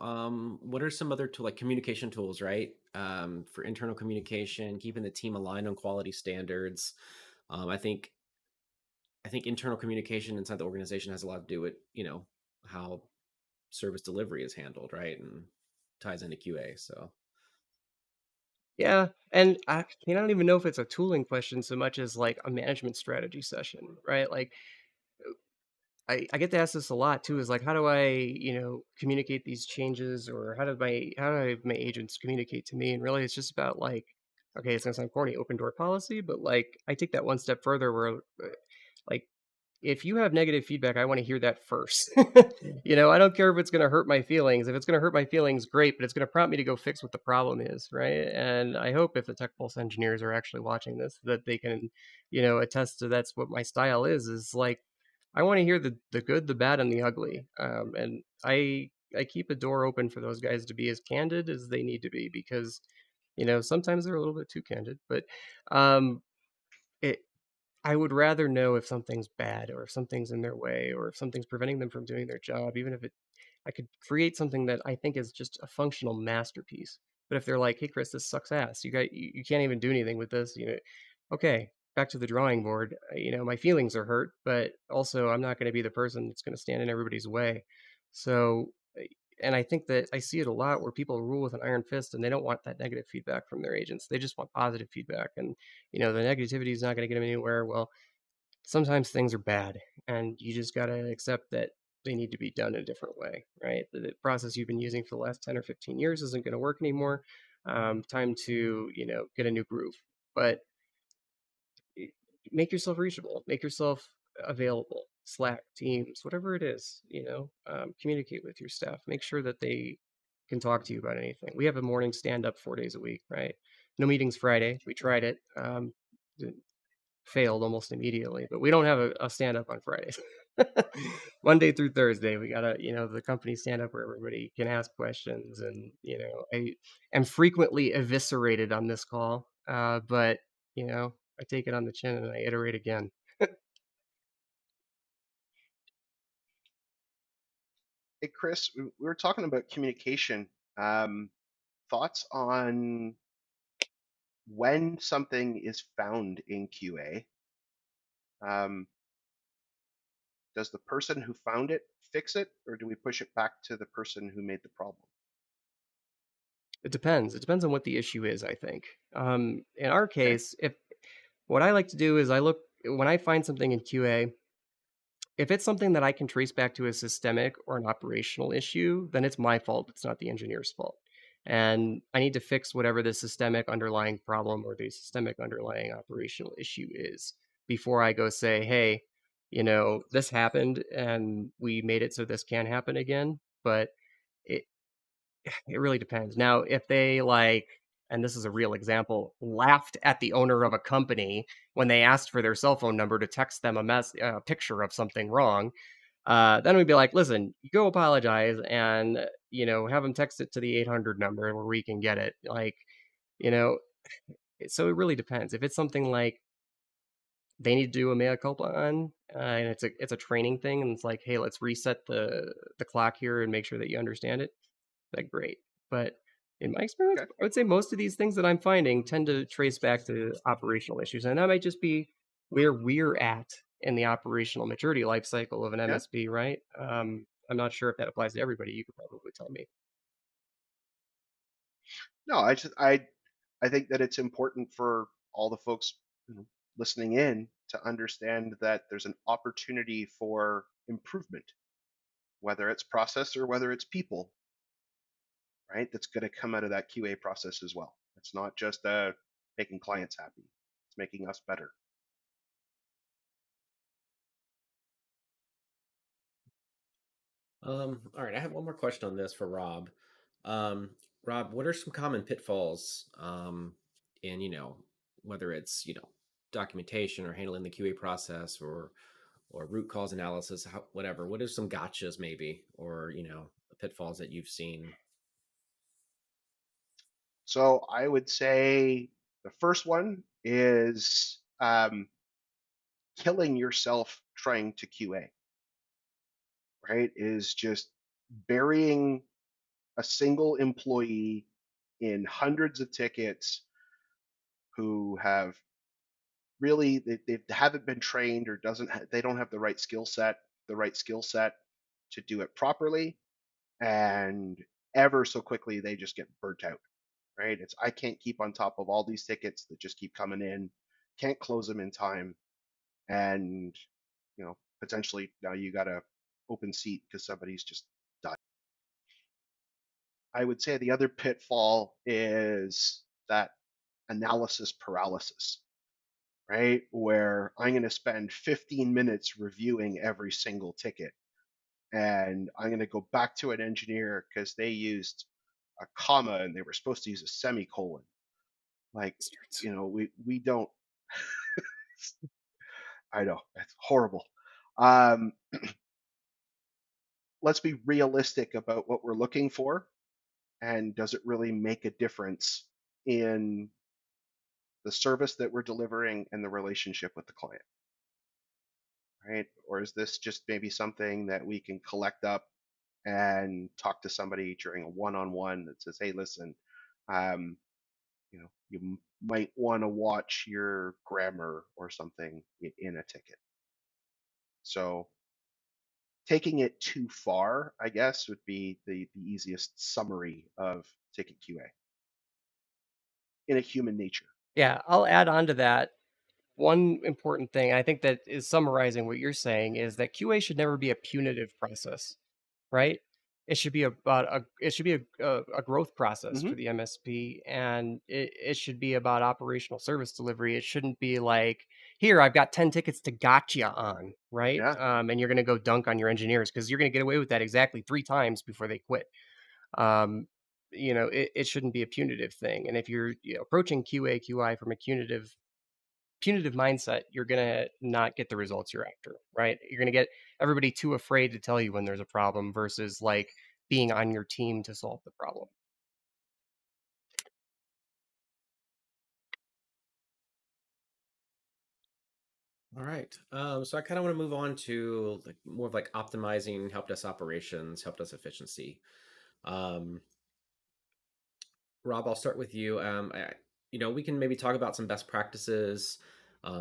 What are some other like communication tools, right? For internal communication, keeping the team aligned on quality standards. Um, I think I think internal communication inside the organization has a lot to do with how service delivery is handled, right? And ties into QA. So Yeah, and I don't even know if it's a tooling question so much as like a management strategy session, right? Like I get to ask this a lot too, is like how do I, communicate these changes, or how do my agents communicate to me? And really it's just about like, okay, it's gonna sound corny, open door policy, but like I take that one step further where like if you have negative feedback, I want to hear that first. I don't care if it's going to hurt my feelings. If it's going to hurt my feelings, great, but it's going to prompt me to go fix what the problem is, right? And I hope if the Tech Pulse engineers are actually watching this, that they can, attest to that's what my style is like I want to hear the good, the bad, and the ugly. And I keep a door open for those guys to be as candid as they need to be because, sometimes they're a little bit too candid, but um, it I would rather know if something's bad or if something's in their way or if something's preventing them from doing their job, even if I could create something that I think is just a functional masterpiece. But if they're like, "Hey, Chris, this sucks ass. You can't even do anything with this," okay, back to the drawing board. My feelings are hurt, but also I'm not going to be the person that's going to stand in everybody's way. So, and I think that I see it a lot where people rule with an iron fist and they don't want that negative feedback from their agents. They just want positive feedback, and the negativity is not going to get them anywhere. Well, sometimes things are bad and you just got to accept that they need to be done in a different way, right? The process you've been using for the last 10 or 15 years isn't going to work anymore. Time to, get a new groove. But make yourself reachable, make yourself available, Slack, Teams, whatever it is, communicate with your staff, make sure that they can talk to you about anything. We have a morning stand up 4 days a week, right? No meetings Friday. We tried it. Failed almost immediately, but we don't have a stand up on Fridays. Monday through Thursday, we got the company stand up where everybody can ask questions. And, I am frequently eviscerated on this call, but, I take it on the chin and I iterate again. Hey, Chris, we were talking about communication. Um, Thoughts on when something is found in QA? Um, does the person who found it fix it, or do we push it back to the person who made the problem? It depends. It depends on what the issue is, I think. In our Okay. case, if what I like to do is I look when I find something in QA. If it's something that I can trace back to a systemic or an operational issue, then it's my fault. It's not the engineer's fault. And I need to fix whatever the systemic underlying problem or the systemic underlying operational issue is before I go say, hey, this happened and we made it so this can't happen again. But it, it really depends. Now, if they like, and this is a real example, laughed at the owner of a company when they asked for their cell phone number to text them a picture of something wrong, then we'd be like, listen, you go apologize and, have them text it to the 800 number where we can get it. Like, you know, so it really depends. If it's something like they need to do a mea culpa on, and it's a training thing, and it's like, hey, let's reset the clock here and make sure that you understand it, like great. But in my experience, Okay. I would say most of these things that I'm finding tend to trace back to operational issues, and that might just be where we're at in the operational maturity life cycle of an Yeah. MSP, right? I'm not sure if that applies to everybody. You could probably tell me. No, I think that it's important for all the folks, listening in to understand that there's an opportunity for improvement, whether it's process or whether it's people, right? That's going to come out of that QA process as well. It's not just making clients happy; it's making us better. All right, I have one more question on this for Rob. Um, Rob, what are some common pitfalls in, whether it's, documentation or handling the QA process or root cause analysis, whatever. What are some gotchas maybe or, pitfalls that you've seen? So I would say the first one is killing yourself trying to QA, right? Is just burying a single employee in hundreds of tickets who have really they haven't been trained or they don't have the right skill set to do it properly, and ever so quickly they just get burnt out, right? It's I can't keep on top of all these tickets that just keep coming in, can't close them in time, and potentially now you got a open seat because somebody's just died. I would say the other pitfall is that analysis paralysis, right? Where I'm going to spend 15 minutes reviewing every single ticket, and I'm going to go back to an engineer because they used a comma and they were supposed to use a semicolon. Like, Bastards. we don't. I know that's horrible. Um, let's be realistic about what we're looking for, and does it really make a difference in the service that we're delivering and the relationship with the client, right? Or is this just maybe something that we can collect up and talk to somebody during a one-on-one that says, "Hey, listen, um, you might want to watch your grammar or something in a ticket." So taking it too far, I guess, would be the easiest summary of ticket QA in a human nature. Yeah, I'll add on to that. One important thing I think that is summarizing what you're saying is that QA should never be a punitive process, right? It should be a growth process Hmm. for the MSP, and it should be about operational service delivery. It shouldn't be like, here, I've got 10 tickets to gotcha on, right? Yeah. And you're gonna go dunk on your engineers because you're gonna get away with that exactly 3 times before they quit. Um, it shouldn't be a punitive thing. And if you're approaching QA QI from a punitive mindset, you're gonna not get the results you're after, right? You're gonna get everybody too afraid to tell you when there's a problem versus like being on your team to solve the problem. All right. So I kind of want to move on to like more of like optimizing help desk operations, help desk efficiency. Um, Rob, I'll start with you. We can maybe talk about some best practices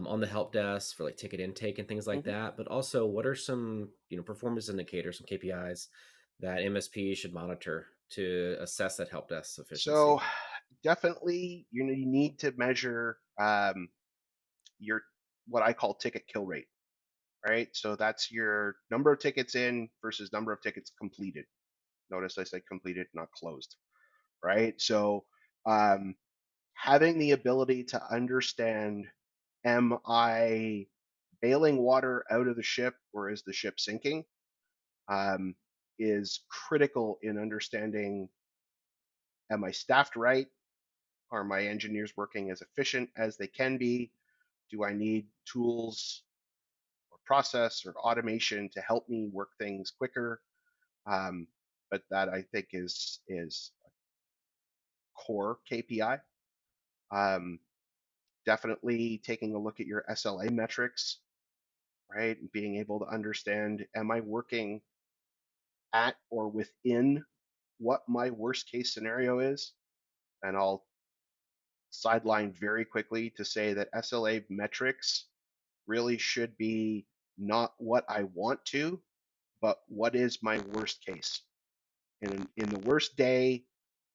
on the help desk for like ticket intake and things like Hmm. that. But also, what are some performance indicators, some KPIs that MSPs should monitor to assess that help desk So efficiency? definitely, you need to measure your what I call ticket kill rate, right? So that's your number of tickets in versus number of tickets completed. Notice I said completed, not closed, right? So um, having the ability to understand, am I bailing water out of the ship or is the ship sinking, um, is critical in understanding, am I staffed right? Are my engineers working as efficient as they can be? Do I need tools or process or automation to help me work things quicker? But that I think is core KPI. Um, definitely taking a look at your SLA metrics, right? And being able to understand, am I working at or within what my worst case scenario is? And I'll sideline very quickly to say that SLA metrics really should be not what I want to, but what is my worst case. In the worst day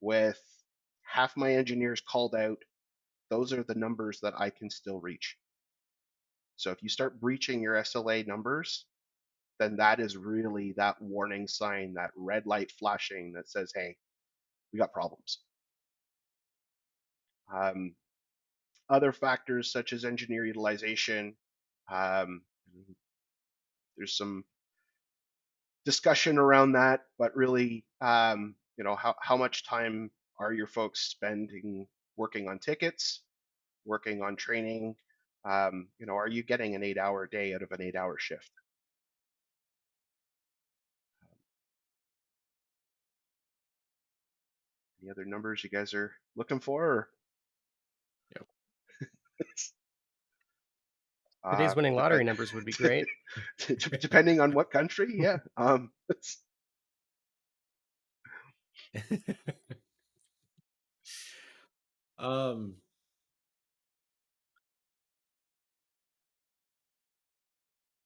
with half my engineers called out, those are the numbers that I can still reach. So if you start breaching your SLA numbers, then that is really that warning sign, that red light flashing that says, hey, we got problems. Um, other factors such as engineer utilization, um, there's some discussion around that, but really, how much time are your folks spending working on tickets, working on training? Are you getting an 8-hour day out of an 8-hour shift? Any other numbers you guys are looking for? Yep. Today's winning Depend lottery numbers would be great. depending on what country, yeah. um,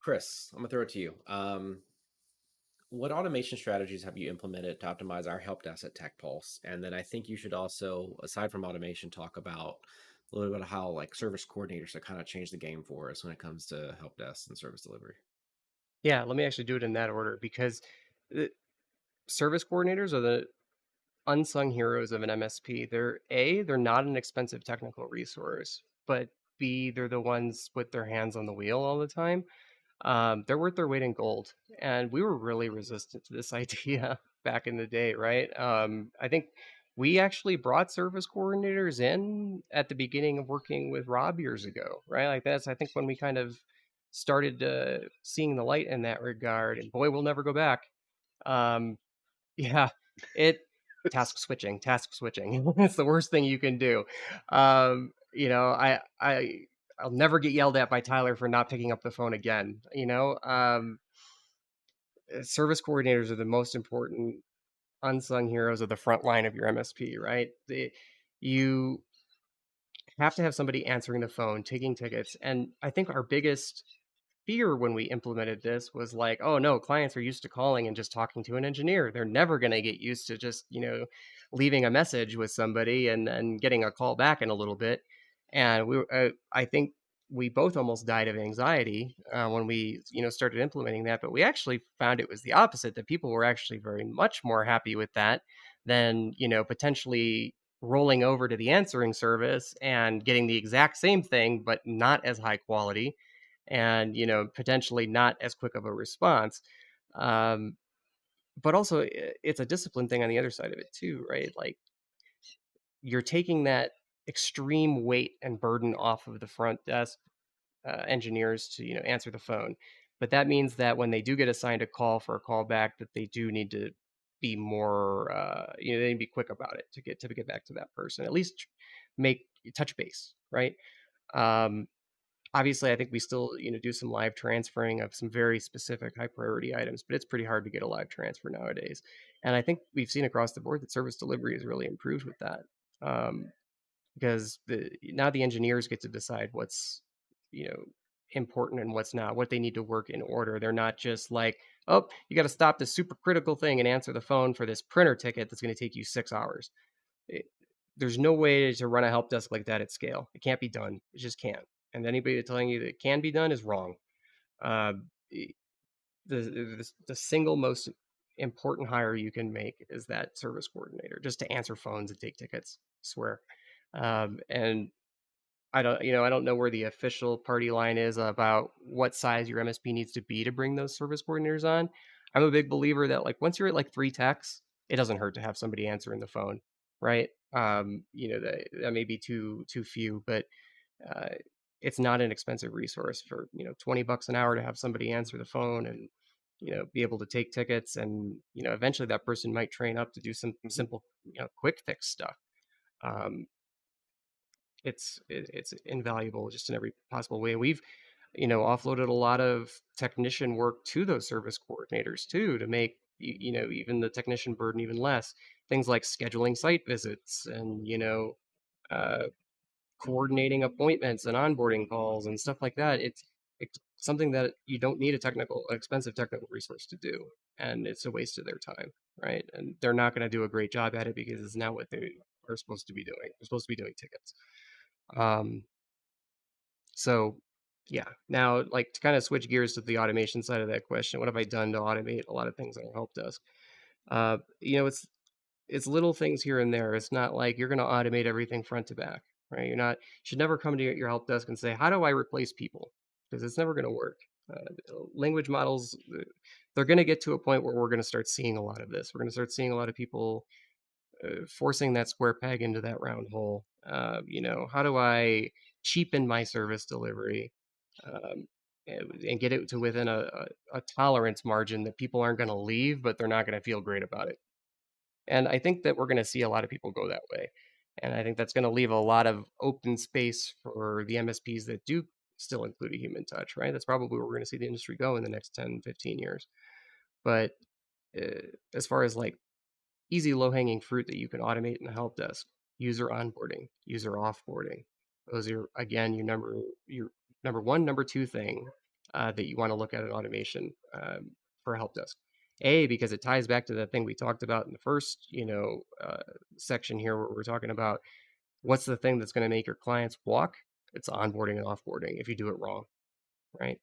Chris, I'm gonna throw it to you. what automation strategies have you implemented to optimize our help desk at TechPulse? And then I think you should also, aside from automation, talk about a little bit of how like service coordinators have kind of changed the game for us when it comes to help desks and service delivery. Yeah, let me actually do it in that order because the service coordinators are the unsung heroes of an MSP. They're not an expensive technical resource, but B, they're the ones with their hands on the wheel all the time. They're worth their weight in gold, and we were really resistant to this idea back in the day, right? I think we actually brought service coordinators in at the beginning of working with Rob years ago, right? Like that's I think when we kind of started seeing the light in that regard, and boy, we'll never go back. Um, yeah, it task switching. It's the worst thing you can do. You know, I'll never get yelled at by Tyler for not picking up the phone again. Service coordinators are the most important unsung heroes of the front line of your MSP, right? You have to have somebody answering the phone, taking tickets, and I think our biggest fear when we implemented this was like, oh no, clients are used to calling and just talking to an engineer. They're never going to get used to just, leaving a message with somebody and getting a call back in a little bit. And I think we both almost died of anxiety when we, started implementing that. But we actually found it was the opposite, that people were actually very much more happy with that than, potentially rolling over to the answering service and getting the exact same thing, but not as high quality and potentially not as quick of a response. um, but also it's a discipline thing on the other side of it too, right? Like you're taking that extreme weight and burden off of the front desk engineers to answer the phone, but that means that when they do get assigned a call for a callback, that they do need to be more they need to be quick about it to get back to that person, at least make touch base, right? um, Obviously, I think we still, do some live transferring of some very specific high priority items, but it's pretty hard to get a live transfer nowadays. And I think we've seen across the board that service delivery has really improved with that, because now the engineers get to decide what's, you know, important and what's not, what they need to work in order. They're not just like, oh, you got to stop this super critical thing and answer the phone for this printer ticket that's going to take you 6 hours. It, there's no way to run a help desk like that at scale. It can't be done. It just can't. And anybody that's telling you that it can be done is wrong. Uh, the single most important hire you can make is that service coordinator, just to answer phones and take tickets. I swear. And I don't know where the official party line is about what size your MSP needs to be to bring those service coordinators on. I'm a big believer that like once you're at like 3 techs, it doesn't hurt to have somebody answering the phone, right? That may be too few, but uh, it's not an expensive resource for $20 an hour to have somebody answer the phone and be able to take tickets, and eventually that person might train up to do some Mhm. simple quick fix stuff. Um, it's invaluable just in every possible way. We've offloaded a lot of technician work to those service coordinators too, to make even the technician burden even less. Things like scheduling site visits and uh, coordinating appointments and onboarding calls and stuff like that. It's something that you don't need expensive technical resource to do, and it's a waste of their time, right? And they're not going to do a great job at it because it's not what they are supposed to be doing. They're supposed to be doing tickets. Um, so yeah, now like to kind of switch gears to the automation side of that question, what have I done to automate a lot of things on our help desk? It's little things here and there. It's not like you're going to automate everything front to back, right? You should never come to your help desk and say, "How do I replace people?" Because it's never going to work. Language models, they're going to get to a point where we're going to start seeing a lot of this. We're going to start seeing a lot of people forcing that square peg into that round hole. How do I cheapen my service delivery um, and get it to within a tolerance margin that people aren't going to leave, but they're not going to feel great about it? And I think that we're going to see a lot of people go that way. And I think that's going to leave a lot of open space for the MSPs that do still include a human touch, right? That's probably where we're going to see the industry go in the next 10, 15 years. But as far as like easy low hanging fruit that you can automate in the help desk, user onboarding, user offboarding, those are again your number one, number two thing that you want to look at in automation for a help desk. Because it ties back to the thing we talked about in the first, section here, where we're talking about what's the thing that's going to make your clients walk? It's onboarding and offboarding if you do it wrong, right?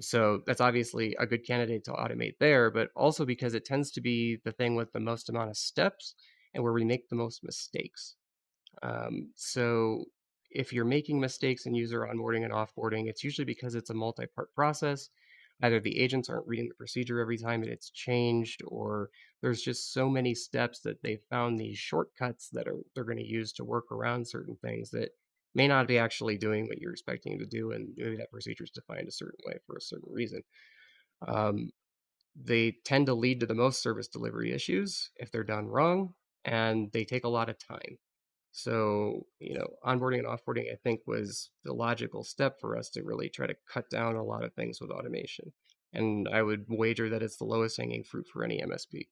So that's obviously a good candidate to automate there, but also because it tends to be the thing with the most amount of steps and where we make the most mistakes. So if you're making mistakes in user onboarding and offboarding, it's usually because it's a multi-part process. Either the agents aren't reading the procedure every time that it's changed, or there's just so many steps that they've found these shortcuts that they're going to use to work around certain things that may not be actually doing what you're expecting them to do, and maybe that procedure is defined a certain way for a certain reason. Um, they tend to lead to the most service delivery issues if they're done wrong, and they take a lot of time. So, onboarding and offboarding, I think, was the logical step for us to really try to cut down a lot of things with automation. And I would wager that it's the lowest hanging fruit for any MSP.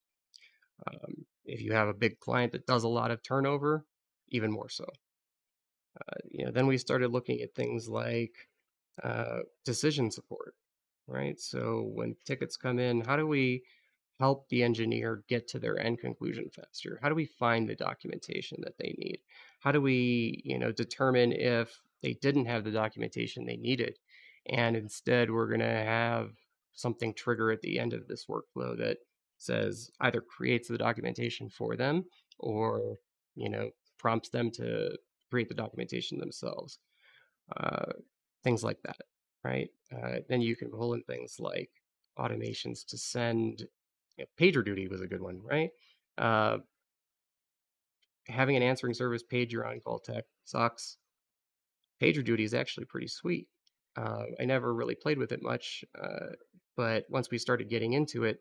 If you have a big client that does a lot of turnover, even more so. Then we started looking at things like decision support, right? So when tickets come in, how do we help the engineer get to their end conclusion faster? How do we find the documentation that they need? How do we, determine if they didn't have the documentation they needed, and instead we're going to have something trigger at the end of this workflow that says either creates the documentation for them or, you know, prompts them to create the documentation themselves. Uh, Things like that, right? Then you can pull in things like automations to send. PagerDuty was a good one, right? Uh, Having an answering service page your on-call tech sucks. PagerDuty is actually pretty sweet. I never really played with it much, but once we started getting into it,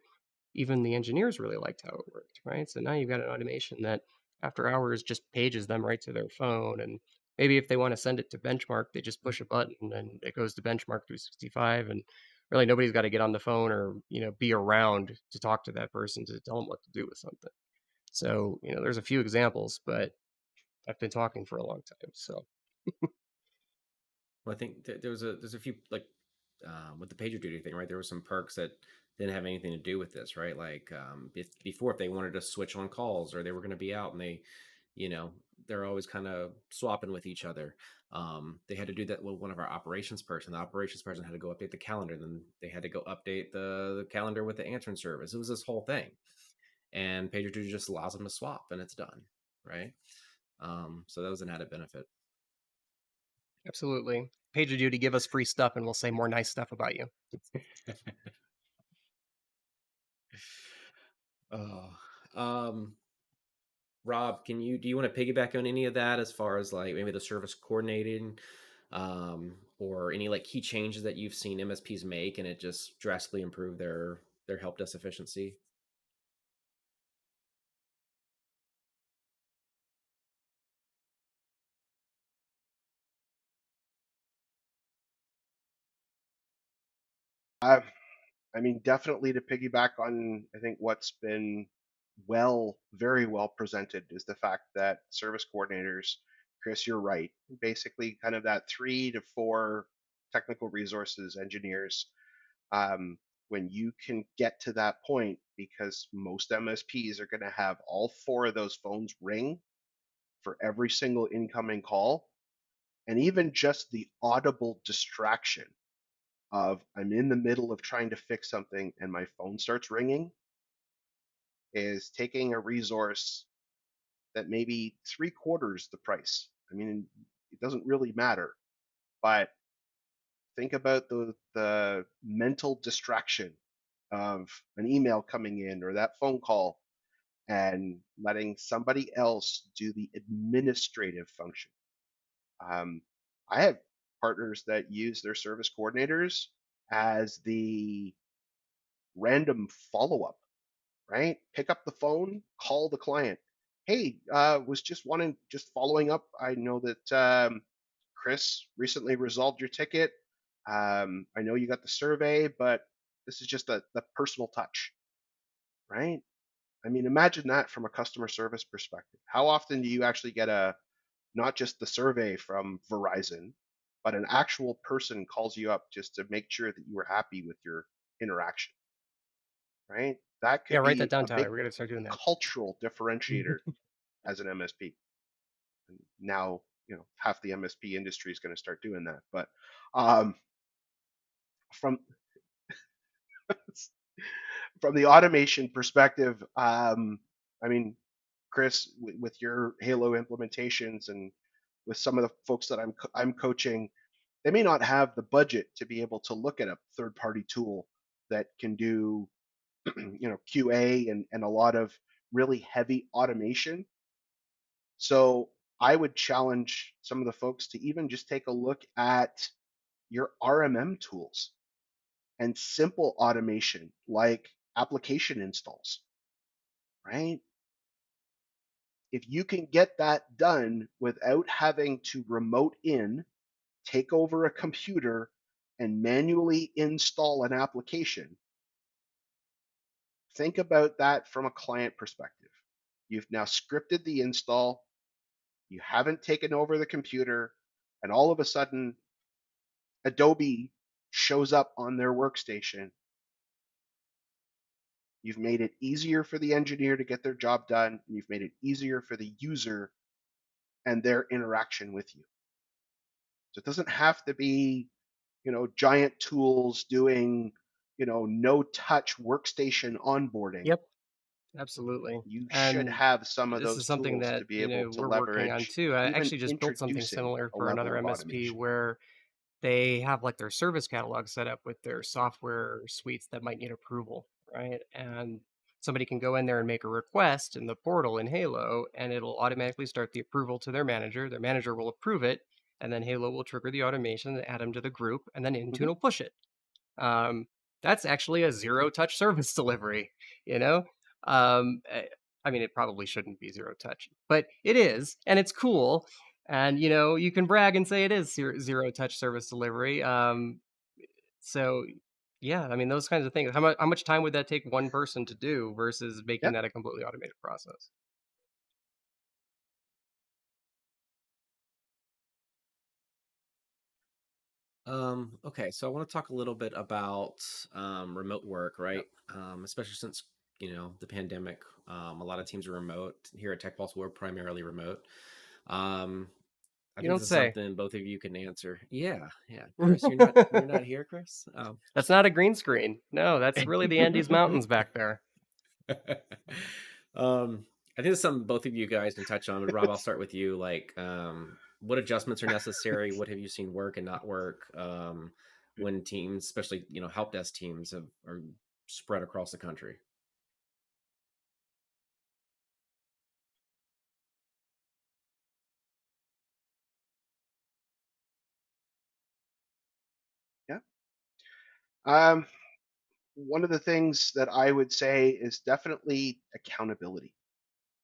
even the engineers really liked how it worked, right? So now you've got an automation that after hours just pages them right to their phone. And maybe if they want to send it to benchmark, they just push a button and it goes to benchmark 365. And really nobody's got to get on the phone or, be around to talk to that person to tell them what to do with something. So, there's a few examples, but I've been talking for a long time. So, Well, I think there's a few like with the PagerDuty thing, right? There were some perks that didn't have anything to do with this, right? Like before, if they wanted to switch on calls or they were going to be out and you know, they're always kind of swapping with each other. They had to do that with one of our operations person. The operations person had to go update the calendar, then they had to go update the calendar with the answering service. It was this whole thing, and PagerDuty just allows them to swap, and it's done, right? So that was an added benefit. absolutely. PagerDuty, give us free stuff and we'll say more nice stuff about you. Oh, um, Rob, do you want to piggyback on any of that as far as like maybe the service coordinating, or any like key changes that you've seen MSPs make and it just drastically improved their help desk efficiency? Uh, I mean, definitely to piggyback on, I think what's been very well presented is the fact that service coordinators, Chris, you're right. Basically, kind of that 3 to 4 technical resources engineers. When you can get to that point, because most MSPs are going to have all 4 of those phones ring for every single incoming call, and even just the audible distraction of I'm in the middle of trying to fix something and my phone starts ringing is taking a resource that maybe 3/4 the price. I mean, it doesn't really matter, but think about the mental distraction of an email coming in or that phone call and letting somebody else do the administrative function. Um, I have partners that use their service coordinators as the random follow up, right? Pick up the phone, call the client. Hey, was just following up. I know that Chris recently resolved your ticket. I know you got the survey, but this is just the personal touch, right? I mean, imagine that from a customer service perspective. How often do you actually get not just the survey from Verizon, but an actual person calls you up just to make sure that you were happy with your interaction? right? That Yeah, could write that be down, a big Tyler. We got to start doing that. cultural differentiator as an MSP. And now, half the MSP industry is going to start doing that. But um, from from the automation perspective, I mean, Chris, with your Halo implementations and with some of the folks that I'm coaching, they may not have the budget to be able to look at a third party tool that can do QA and a lot of really heavy automation. So I would challenge some of the folks to even just take a look at your RMM tools and simple automation like application installs, right? If you can get that done without having to remote in, take over a computer, and manually install an application, think about that from a client perspective. You've now scripted the install, you haven't taken over the computer, and all of a sudden, Adobe shows up on their workstation. You've made it easier for the engineer to get their job done, and you've made it easier for the user and their interaction with you. So it doesn't have to be, giant tools doing, no touch workstation onboarding. Yep, absolutely. You should And have some of this is those something tools that, to be able to we're working on leverage, too. I even actually just built something introducing similar a for another level of MSP automation. where they have like their service catalog set up with their software suites that might need approval, right? And somebody can go in there and make a request in the portal in Halo, and it'll automatically start the approval to their manager. Their manager will approve it, and then Halo will trigger the automation and add them to the group, and then Intune Mhm. will push it. Um, that's actually a zero touch service delivery, you know? Um, eh, I mean, it probably shouldn't be zero touch, but it is, and it's cool. And, you can brag and say it is zero touch service delivery. So, yeah, I mean, those kinds of things. How much time would that take one person to do versus making Yeah. that a completely automated process? Okay, so I want to talk a little bit about remote work, Yep. right? Especially since the pandemic, a lot of teams are remote. Here at TechPulse, we're primarily remote. Um, I You think don't this is say. something both of you can answer. Yeah, yeah. Chris, you're not here, Chris. That's not a green screen. No, that's really the Andes Mountains back there. I think it's something both of you guys can touch on. But Rob, I'll start with you. Like, what adjustments are necessary? What have you seen work and not work when teams, especially help desk teams, are spread across the country? Yeah. Um, One of the things that I would say is definitely accountability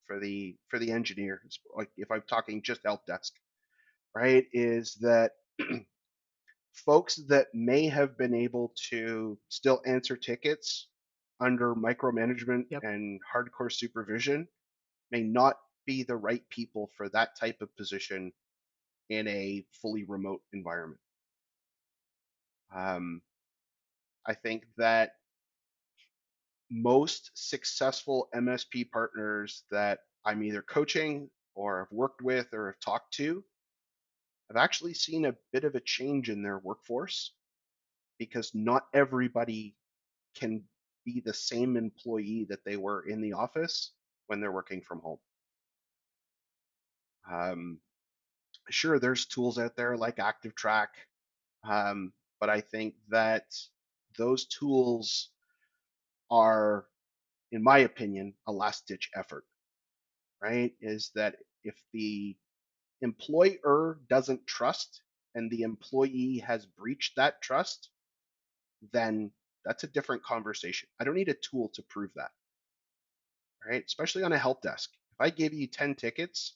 for the engineer. Like if I'm talking just help desk, right? Is that folks that may have been able to still answer tickets under micromanagement Yep, and hardcore supervision may not be the right people for that type of position in a fully remote environment. Um, I think that most successful MSP partners that I'm either coaching or have worked with or have talked to have actually seen a bit of a change in their workforce because not everybody can be the same employee that they were in the office when they're working from home. Um, sure, there's tools out there like ActiveTrack, but I think that those tools are, in my opinion, a last ditch effort, right? Is that if the employer doesn't trust and the employee has breached that trust, then that's a different conversation. I don't need a tool to prove that, right? Especially on a help desk. If I give you 10 tickets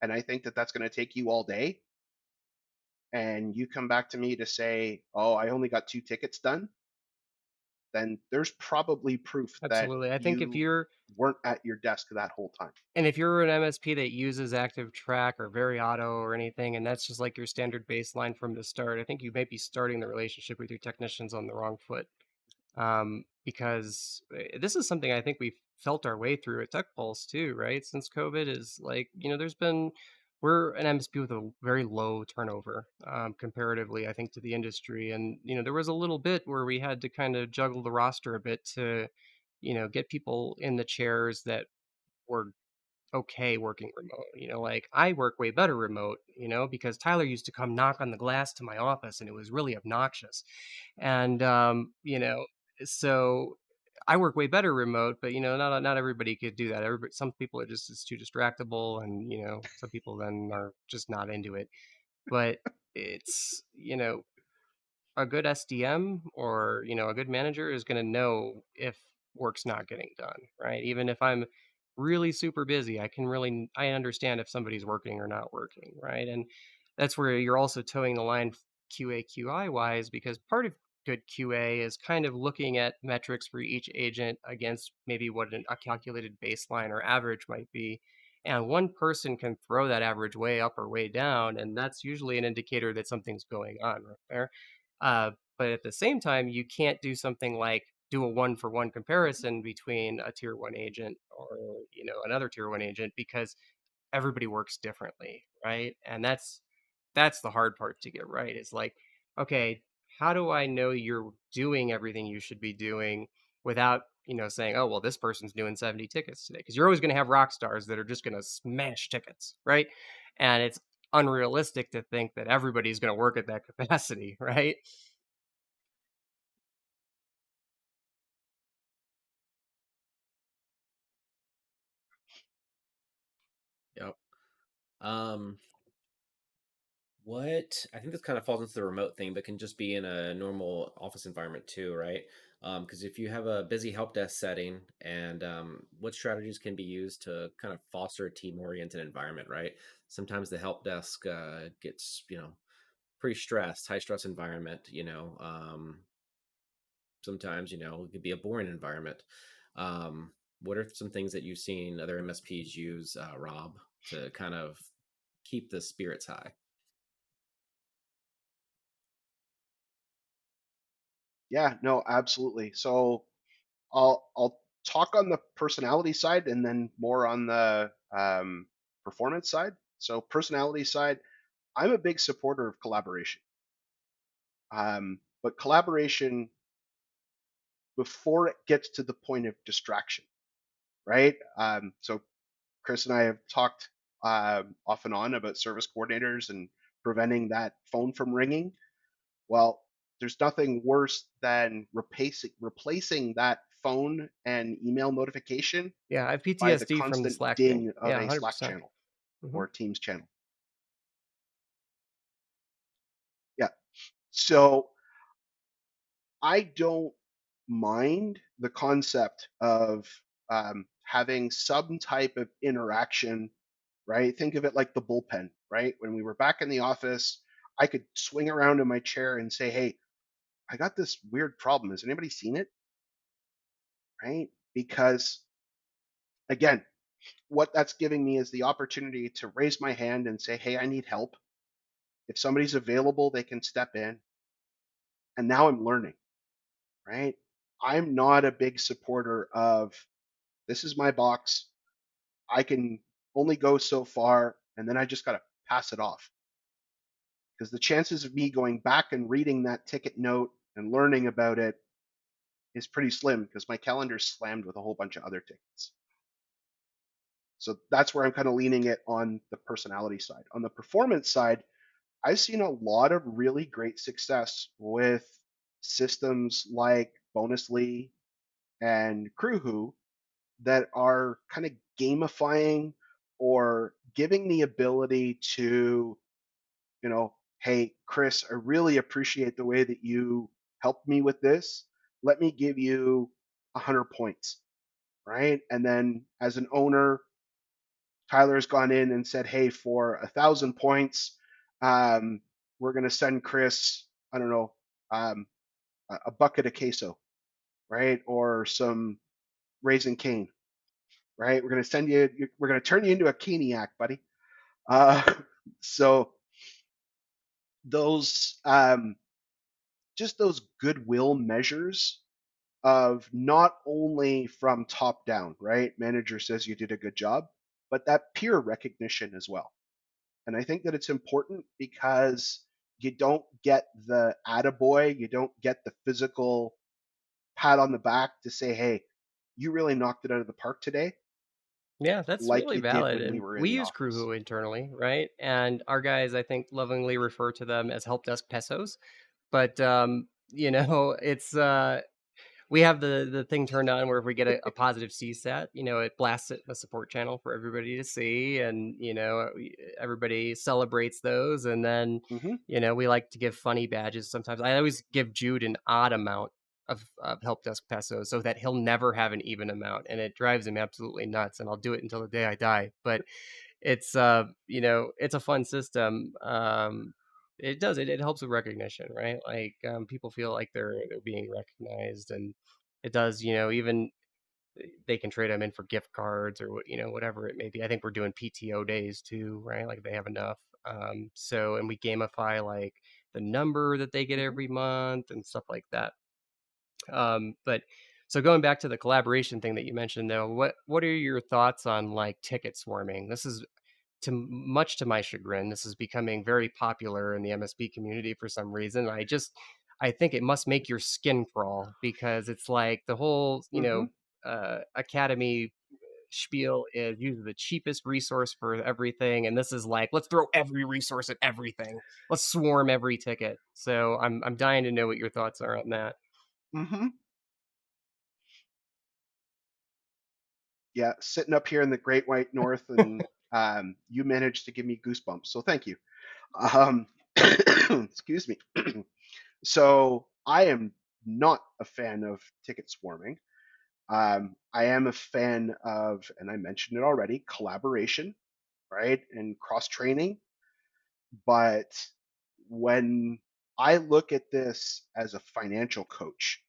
and I think that that's going to take you all day, and you come back to me to say, oh, I only got 2 tickets done, then there's probably proof that absolutely. I think if you you're weren't at your desk that whole time. And if you're an MSP that uses Active Track or Very Auto or anything, and that's just like your standard baseline from the start, I think you might be starting the relationship with your technicians on the wrong foot. because this is something I think we've felt our way through at TechPulse too, right? Since COVID is like, there's been, we're an MSP with a very low turnover comparatively, I think, to the industry. And, there was a little bit where we had to kind of juggle the roster a bit to, get people in the chairs that were okay working remote. Like I work way better remote, because Tyler used to come knock on the glass to my office and it was really obnoxious. And so I work way better remote, but not everybody could do that. Everybody, some people are just it's too distractible, and some people then are just not into it. But it's a good SDM or a good manager is going to know if work's not getting done, right? Even if I'm really super busy, I understand if somebody's working or not working, right? And that's where you're also towing the line QA QI wise, because part of good QA is kind of looking at metrics for each agent against maybe what a calculated baseline or average might be. And one person can throw that average way up or way down, and that's usually an indicator that something's going on right there. uh, but at the same time, you can't do something like do a one for one comparison between a tier one agent or another tier one agent, because everybody works differently, right? And that's the hard part to get right. Is like, okay, how do I know you're doing everything you should be doing without saying, oh well, this person's doing 70 tickets today? Because you're always going to have rock stars that are just going to smash tickets, right? And it's unrealistic to think that everybody's going to work at that capacity, right? Yep. Um, what I think this kind of falls into the remote thing, but can just be in a normal office environment too, right? Because if you have a busy help desk setting, and what strategies can be used to kind of foster a team-oriented environment, right? Sometimes the help desk gets, pretty stressed, high stress environment. Sometimes, it could be a boring environment. What are some things that you've seen other MSPs use, Rob, to kind of keep the spirits high? Yeah, no, absolutely. So I'll talk on the personality side and then more on the performance side. So personality side, I'm a big supporter of collaboration, but collaboration before it gets to the point of distraction, right? So Chris and I have talked off and on about service coordinators and preventing that phone from ringing. Well, there's nothing worse than replacing that phone and email notification Yeah, I have by the PTSD from the constant Slack thing. ding of Yeah, a Slack 100%. channel Hmm. or a Teams channel. Yeah. So I don't mind the concept of having some type of interaction, right? Think of it like the bullpen, right? When we were back in the office, I could swing around in my chair and say, hey, I got this weird problem. Has anybody seen it? Right? Because again, what that's giving me is the opportunity to raise my hand and say, hey, I need help. If somebody's available, they can step in. And now I'm learning, right? I'm not a big supporter of this is my box. I can only go so far, and then I just got to pass it off. Because the chances of me going back and reading that ticket note and learning about it is pretty slim because my calendar's slammed with a whole bunch of other tickets. So that's where I'm kind of leaning it on the personality side. On the performance side, I've seen a lot of really great success with systems like Bonusly and Crewwho that are kind of gamifying or giving the ability to, hey, Chris, I really appreciate the way that you helped me with this. Let me give you 100 points, right? And then as an owner, Tyler's gone in and said, hey, for 1,000 points, um, we're going to send Chris, I don't know, um, a bucket of queso, right? Or some raisin cane, right? We're going to send you, we're going to turn you into a caniac, buddy. Uh, so those, just those goodwill measures of not only from top down, right? Manager says you did a good job, but that peer recognition as well. And I think that it's important because you don't get the attaboy, you don't get the physical pat on the back to say, hey, you really knocked it out of the park today, Yeah, that's like really you did valid, when we and were in we the use office. Crewwho internally, right? And our guys, I think, lovingly refer to them as help desk pesos. But it's we have the thing turned on where if we get a positive CSAT, it blasts it in the support channel for everybody to see, and everybody celebrates those, and then Hmm. we like to give funny badges. Sometimes I always give Jude an odd amount of help desk pesos so that he'll never have an even amount, and it drives him absolutely nuts. And I'll do it until the day I die. But it's a fun system. It helps with recognition, right? Like people feel like they're being recognized, and it does, even they can trade them in for gift cards or whatever it may be. I think we're doing PTO days too, right? Like they have enough. And we gamify like the number that they get Hmm. every month and stuff like that. But so going back to the collaboration thing that you mentioned though, what are your thoughts on like ticket swarming? This is much to my chagrin, this is becoming very popular in the MSP community for some reason. I think it must make your skin crawl because it's like the whole, Hmm. academy spiel is use the cheapest resource for everything, and this is like let's throw every resource at everything. Let's swarm every ticket. So I'm dying to know what your thoughts are on that. Hmm. Yeah, sitting up here in the Great White North, and you managed to give me goosebumps. So thank you. Um, excuse me. So I am not a fan of ticket swarming. I am a fan of, and I mentioned it already, collaboration, right, and cross training. But when I look at this as a financial coach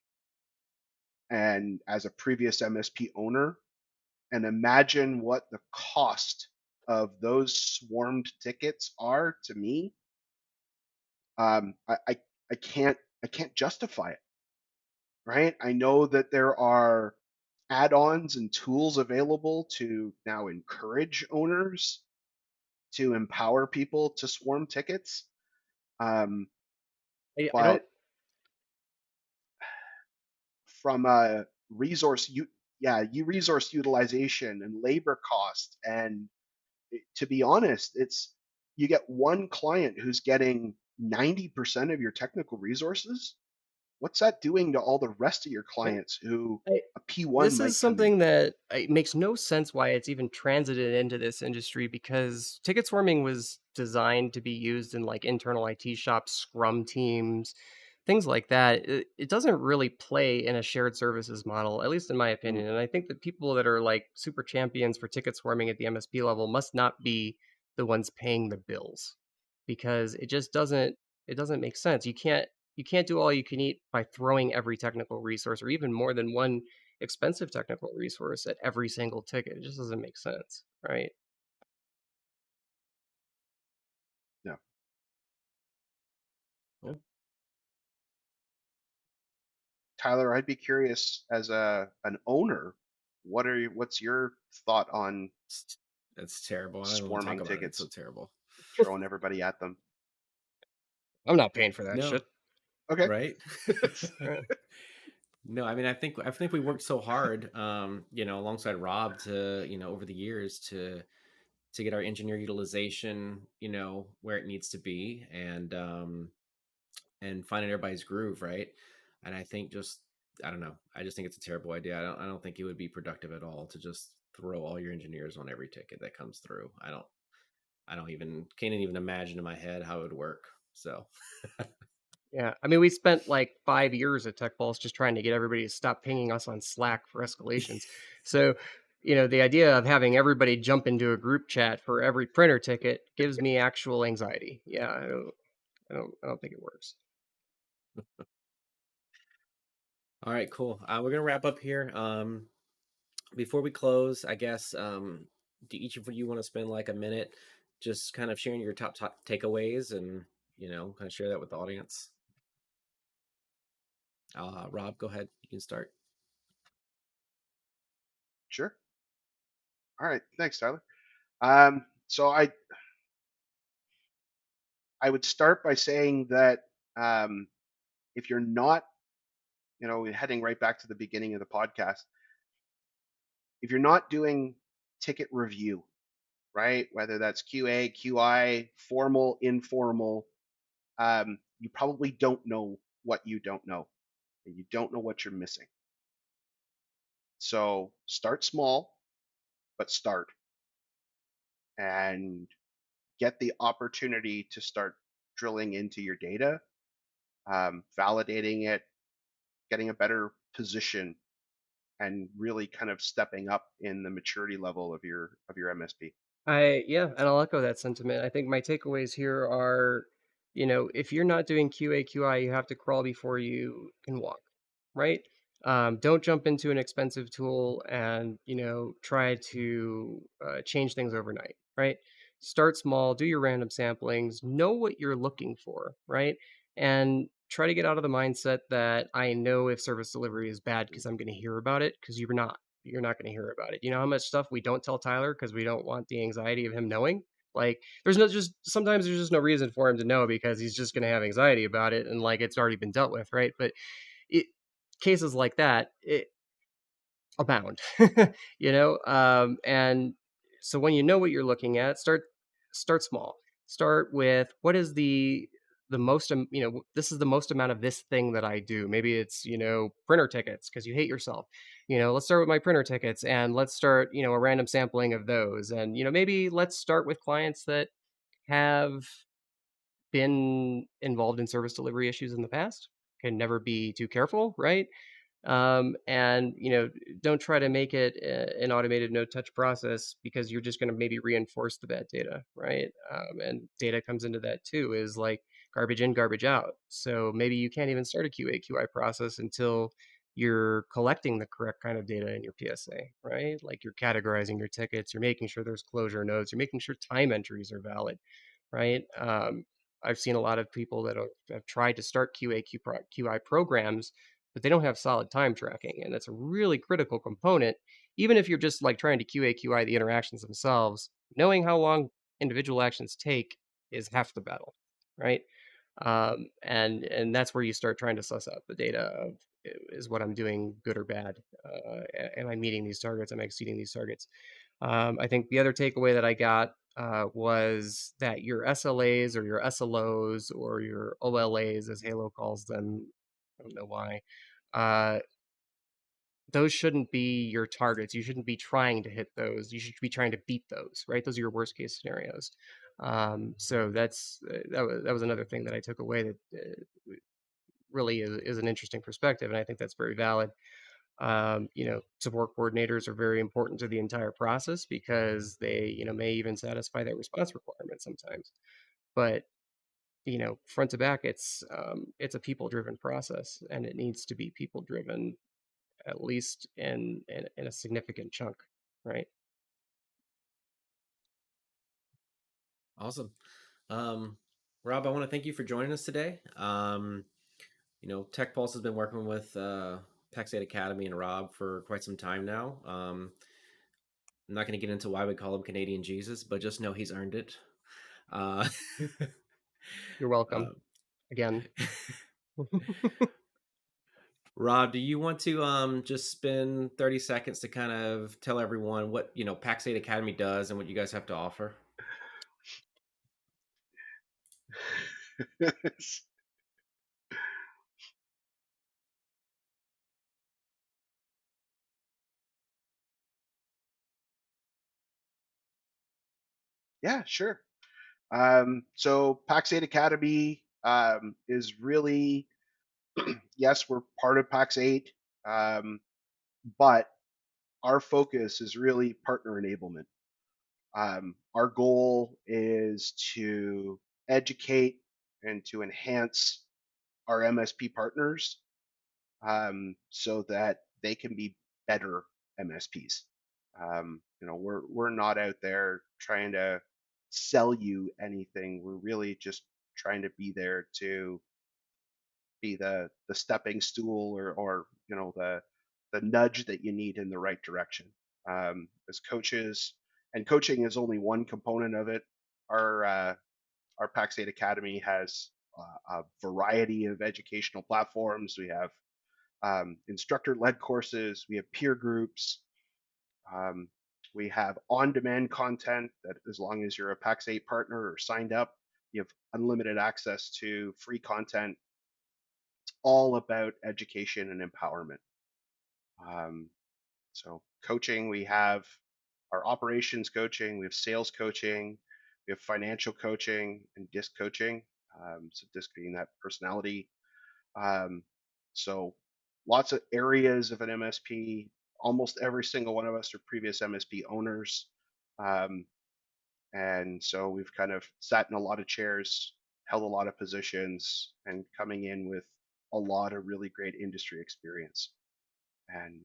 and as a previous MSP owner, and imagine what the cost of those swarmed tickets are to me, um, I, I I can't justify it, right? I know that there are add-ons and tools available to now encourage owners to empower people to swarm tickets. Um, I don't. but from a resource utilization and labor cost, and to be honest, it's you get one client who's getting 90% of your technical resources. What's that doing to all the rest of your clients who I, a P1 This is might come in? something that it makes no sense why it's even transited into this industry because ticket swarming was designed to be used in like internal IT shops, scrum teams, things like that. It doesn't really play in a shared services model, at least in my Mm, opinion. And I think that people that are like super champions for ticket swarming at the MSP level must not be the ones paying the bills because it doesn't make sense. You can't do all you can eat by throwing every technical resource or even more than one expensive technical resource at every single ticket. It just doesn't make sense, right? no. Yeah. Tyler, I'd be curious as a an owner, what's your thought on That's terrible. I don't even want to talk swarming about it. It's so tickets, terrible. throwing everybody at them? I'm not paying for that No, shit. Okay. right? Yeah. No, I mean, I think we worked so hard, alongside Rob to, over the years to get our engineer utilization, where it needs to be, and finding everybody's groove, right? And I think just I don't know. I just think it's a terrible idea. I don't think it would be productive at all to just throw all your engineers on every ticket that comes through. I don't even can't even imagine in my head how it would work. So Yeah. I mean, we spent like 5 years at TechPulse just trying to get everybody to stop pinging us on Slack for escalations. So, the idea of having everybody jump into a group chat for every printer ticket gives me actual anxiety. Yeah, I don't think it works. all right, cool. We're gonna wrap up here. Before we close, I guess, do each of you want to spend like a minute just kind of sharing your top takeaways and kind of share that with the audience? Rob, go ahead. You can start. Sure. All right. Thanks, Tyler. So I would start by saying that um, if you're not, heading right back to the beginning of the podcast, if you're not doing ticket review, right, whether that's QA, QI, formal, informal, you probably don't know what you don't know, and you don't know what you're missing. So start small, but start and get the opportunity to start drilling into your data, validating it, getting a better position, and really kind of stepping up in the maturity level of your MSP. Yeah, and I'll echo that sentiment. I think my takeaways here are, if you're not doing QA QI, you have to crawl before you can walk, right? Don't jump into an expensive tool and try to change things overnight, right? Start small, do your random samplings, know what you're looking for, right? And try to get out of the mindset that I know if service delivery is bad because I'm going to hear about it, because you're not. You're not going to hear about it. You know how much stuff we don't tell Tyler because we don't want the anxiety of him knowing? Like, sometimes there's just no reason for him to know because he's just going to have anxiety about it, and like it's already been dealt with, right? But it, cases like that, abound. And so when you know what you're looking at, start small. Start with, what is the most, this is the most amount of this thing that I do. Maybe it's, printer tickets because you hate yourself. Let's start with my printer tickets, and let's start, a random sampling of those. And maybe let's start with clients that have been involved in service delivery issues in the past. Can never be too careful, right? And don't try to make it an automated no touch process, because you're just going to maybe reinforce the bad data, right? And data comes into that too, is like garbage in, garbage out. So maybe you can't even start a QA QI process until you're collecting the correct kind of data in your PSA, right? Like you're categorizing your tickets, you're making sure there's closure nodes, you're making sure time entries are valid, right? I've seen a lot of people that have tried to start QI programs, but they don't have solid time tracking. And that's a really critical component. Even if you're just like trying to QA QI the interactions themselves, knowing how long individual actions take is half the battle, right? And that's where you start trying to suss out the data of, is what I'm doing good or bad? Am I meeting these targets? Am I exceeding these targets? I think the other takeaway that I got was that your SLAs or your SLOs or your OLAs, as Halo calls them, I don't know why, uh, those shouldn't be your targets. You shouldn't be trying to hit those. You should be trying to beat those, right? Those are your worst case scenarios. So that was another thing that I took away, that really is an interesting perspective, and I think that's very valid. Support coordinators are very important to the entire process because they, may even satisfy that response requirement sometimes. But front to back, it's a people driven process, and it needs to be people driven, at least in a significant chunk, right? Awesome. Um, Rob, I want to thank you for joining us today. TechPulse has been working with Pax8 Academy and Rob for quite some time now. I'm not going to get into why we call him Canadian Jesus, but just know he's earned it. Uh, You're welcome uh, again. Rob, do you want to just spend 30 seconds to kind of tell everyone what Pax8 Academy does and what you guys have to offer? Yeah, sure. So Pax8 Academy is really, yes, we're part of Pax8, but our focus is really partner enablement. Our goal is to educate and to enhance our MSP partners, so that they can be better MSPs. We're not out there trying to sell you anything. We're really just trying to be there to be the stepping stool, or the nudge that you need in the right direction. As coaches, and coaching is only one component of it. Our Pax8 Academy has a variety of educational platforms. We have instructor-led courses. We have peer groups. Um, we have on-demand content that, as long as you're a Pax8 partner or signed up, you have unlimited access to free content. It's all about education and empowerment. Um, so coaching, we have our operations coaching, we have sales coaching, we have financial coaching and disc coaching. So disc being that personality. Um, so lots of areas of an MSP. Almost every single one of us are previous MSP owners. Um, and so we've kind of sat in a lot of chairs, held a lot of positions, and coming in with a lot of really great industry experience. And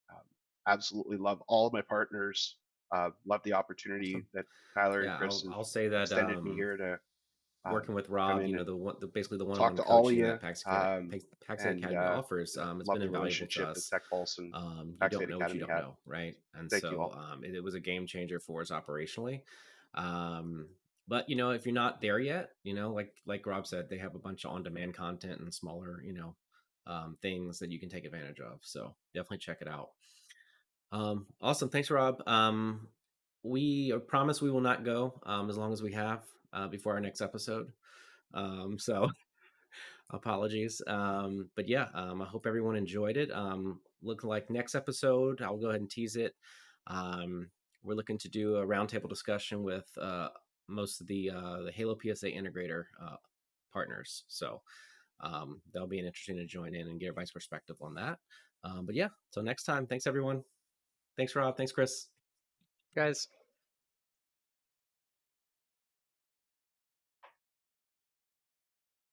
um, absolutely love all of my partners. Love the opportunity Awesome. that Tyler and Yeah, Chris have I'll say that extended me here to working with come Rob, in and the one, basically the talk one-on-one to all of coaching you. that Pax8 And Academy offers, it's love been the invaluable to relationship that us. TechPulse and You Pax8 don't know what you Academy don't had. know, right? And Thank you so all. it was a game changer for us operationally. Um, but if you're not there yet, like Rob said, they have a bunch of on-demand content and smaller, things that you can take advantage of. So definitely check it out. Awesome. Thanks, Rob. We promise we will not go as long as we have before our next episode. So apologies. But yeah, I hope everyone enjoyed it. Looking like next episode, I'll go ahead and tease it. Um, we're looking to do a roundtable discussion with most of the Halo PSA integrator partners. So that'll be an interesting to join in and get everybody's perspective on that. But yeah, till next time. Thanks, everyone. Thanks, Rob. Thanks, Chris. Guys.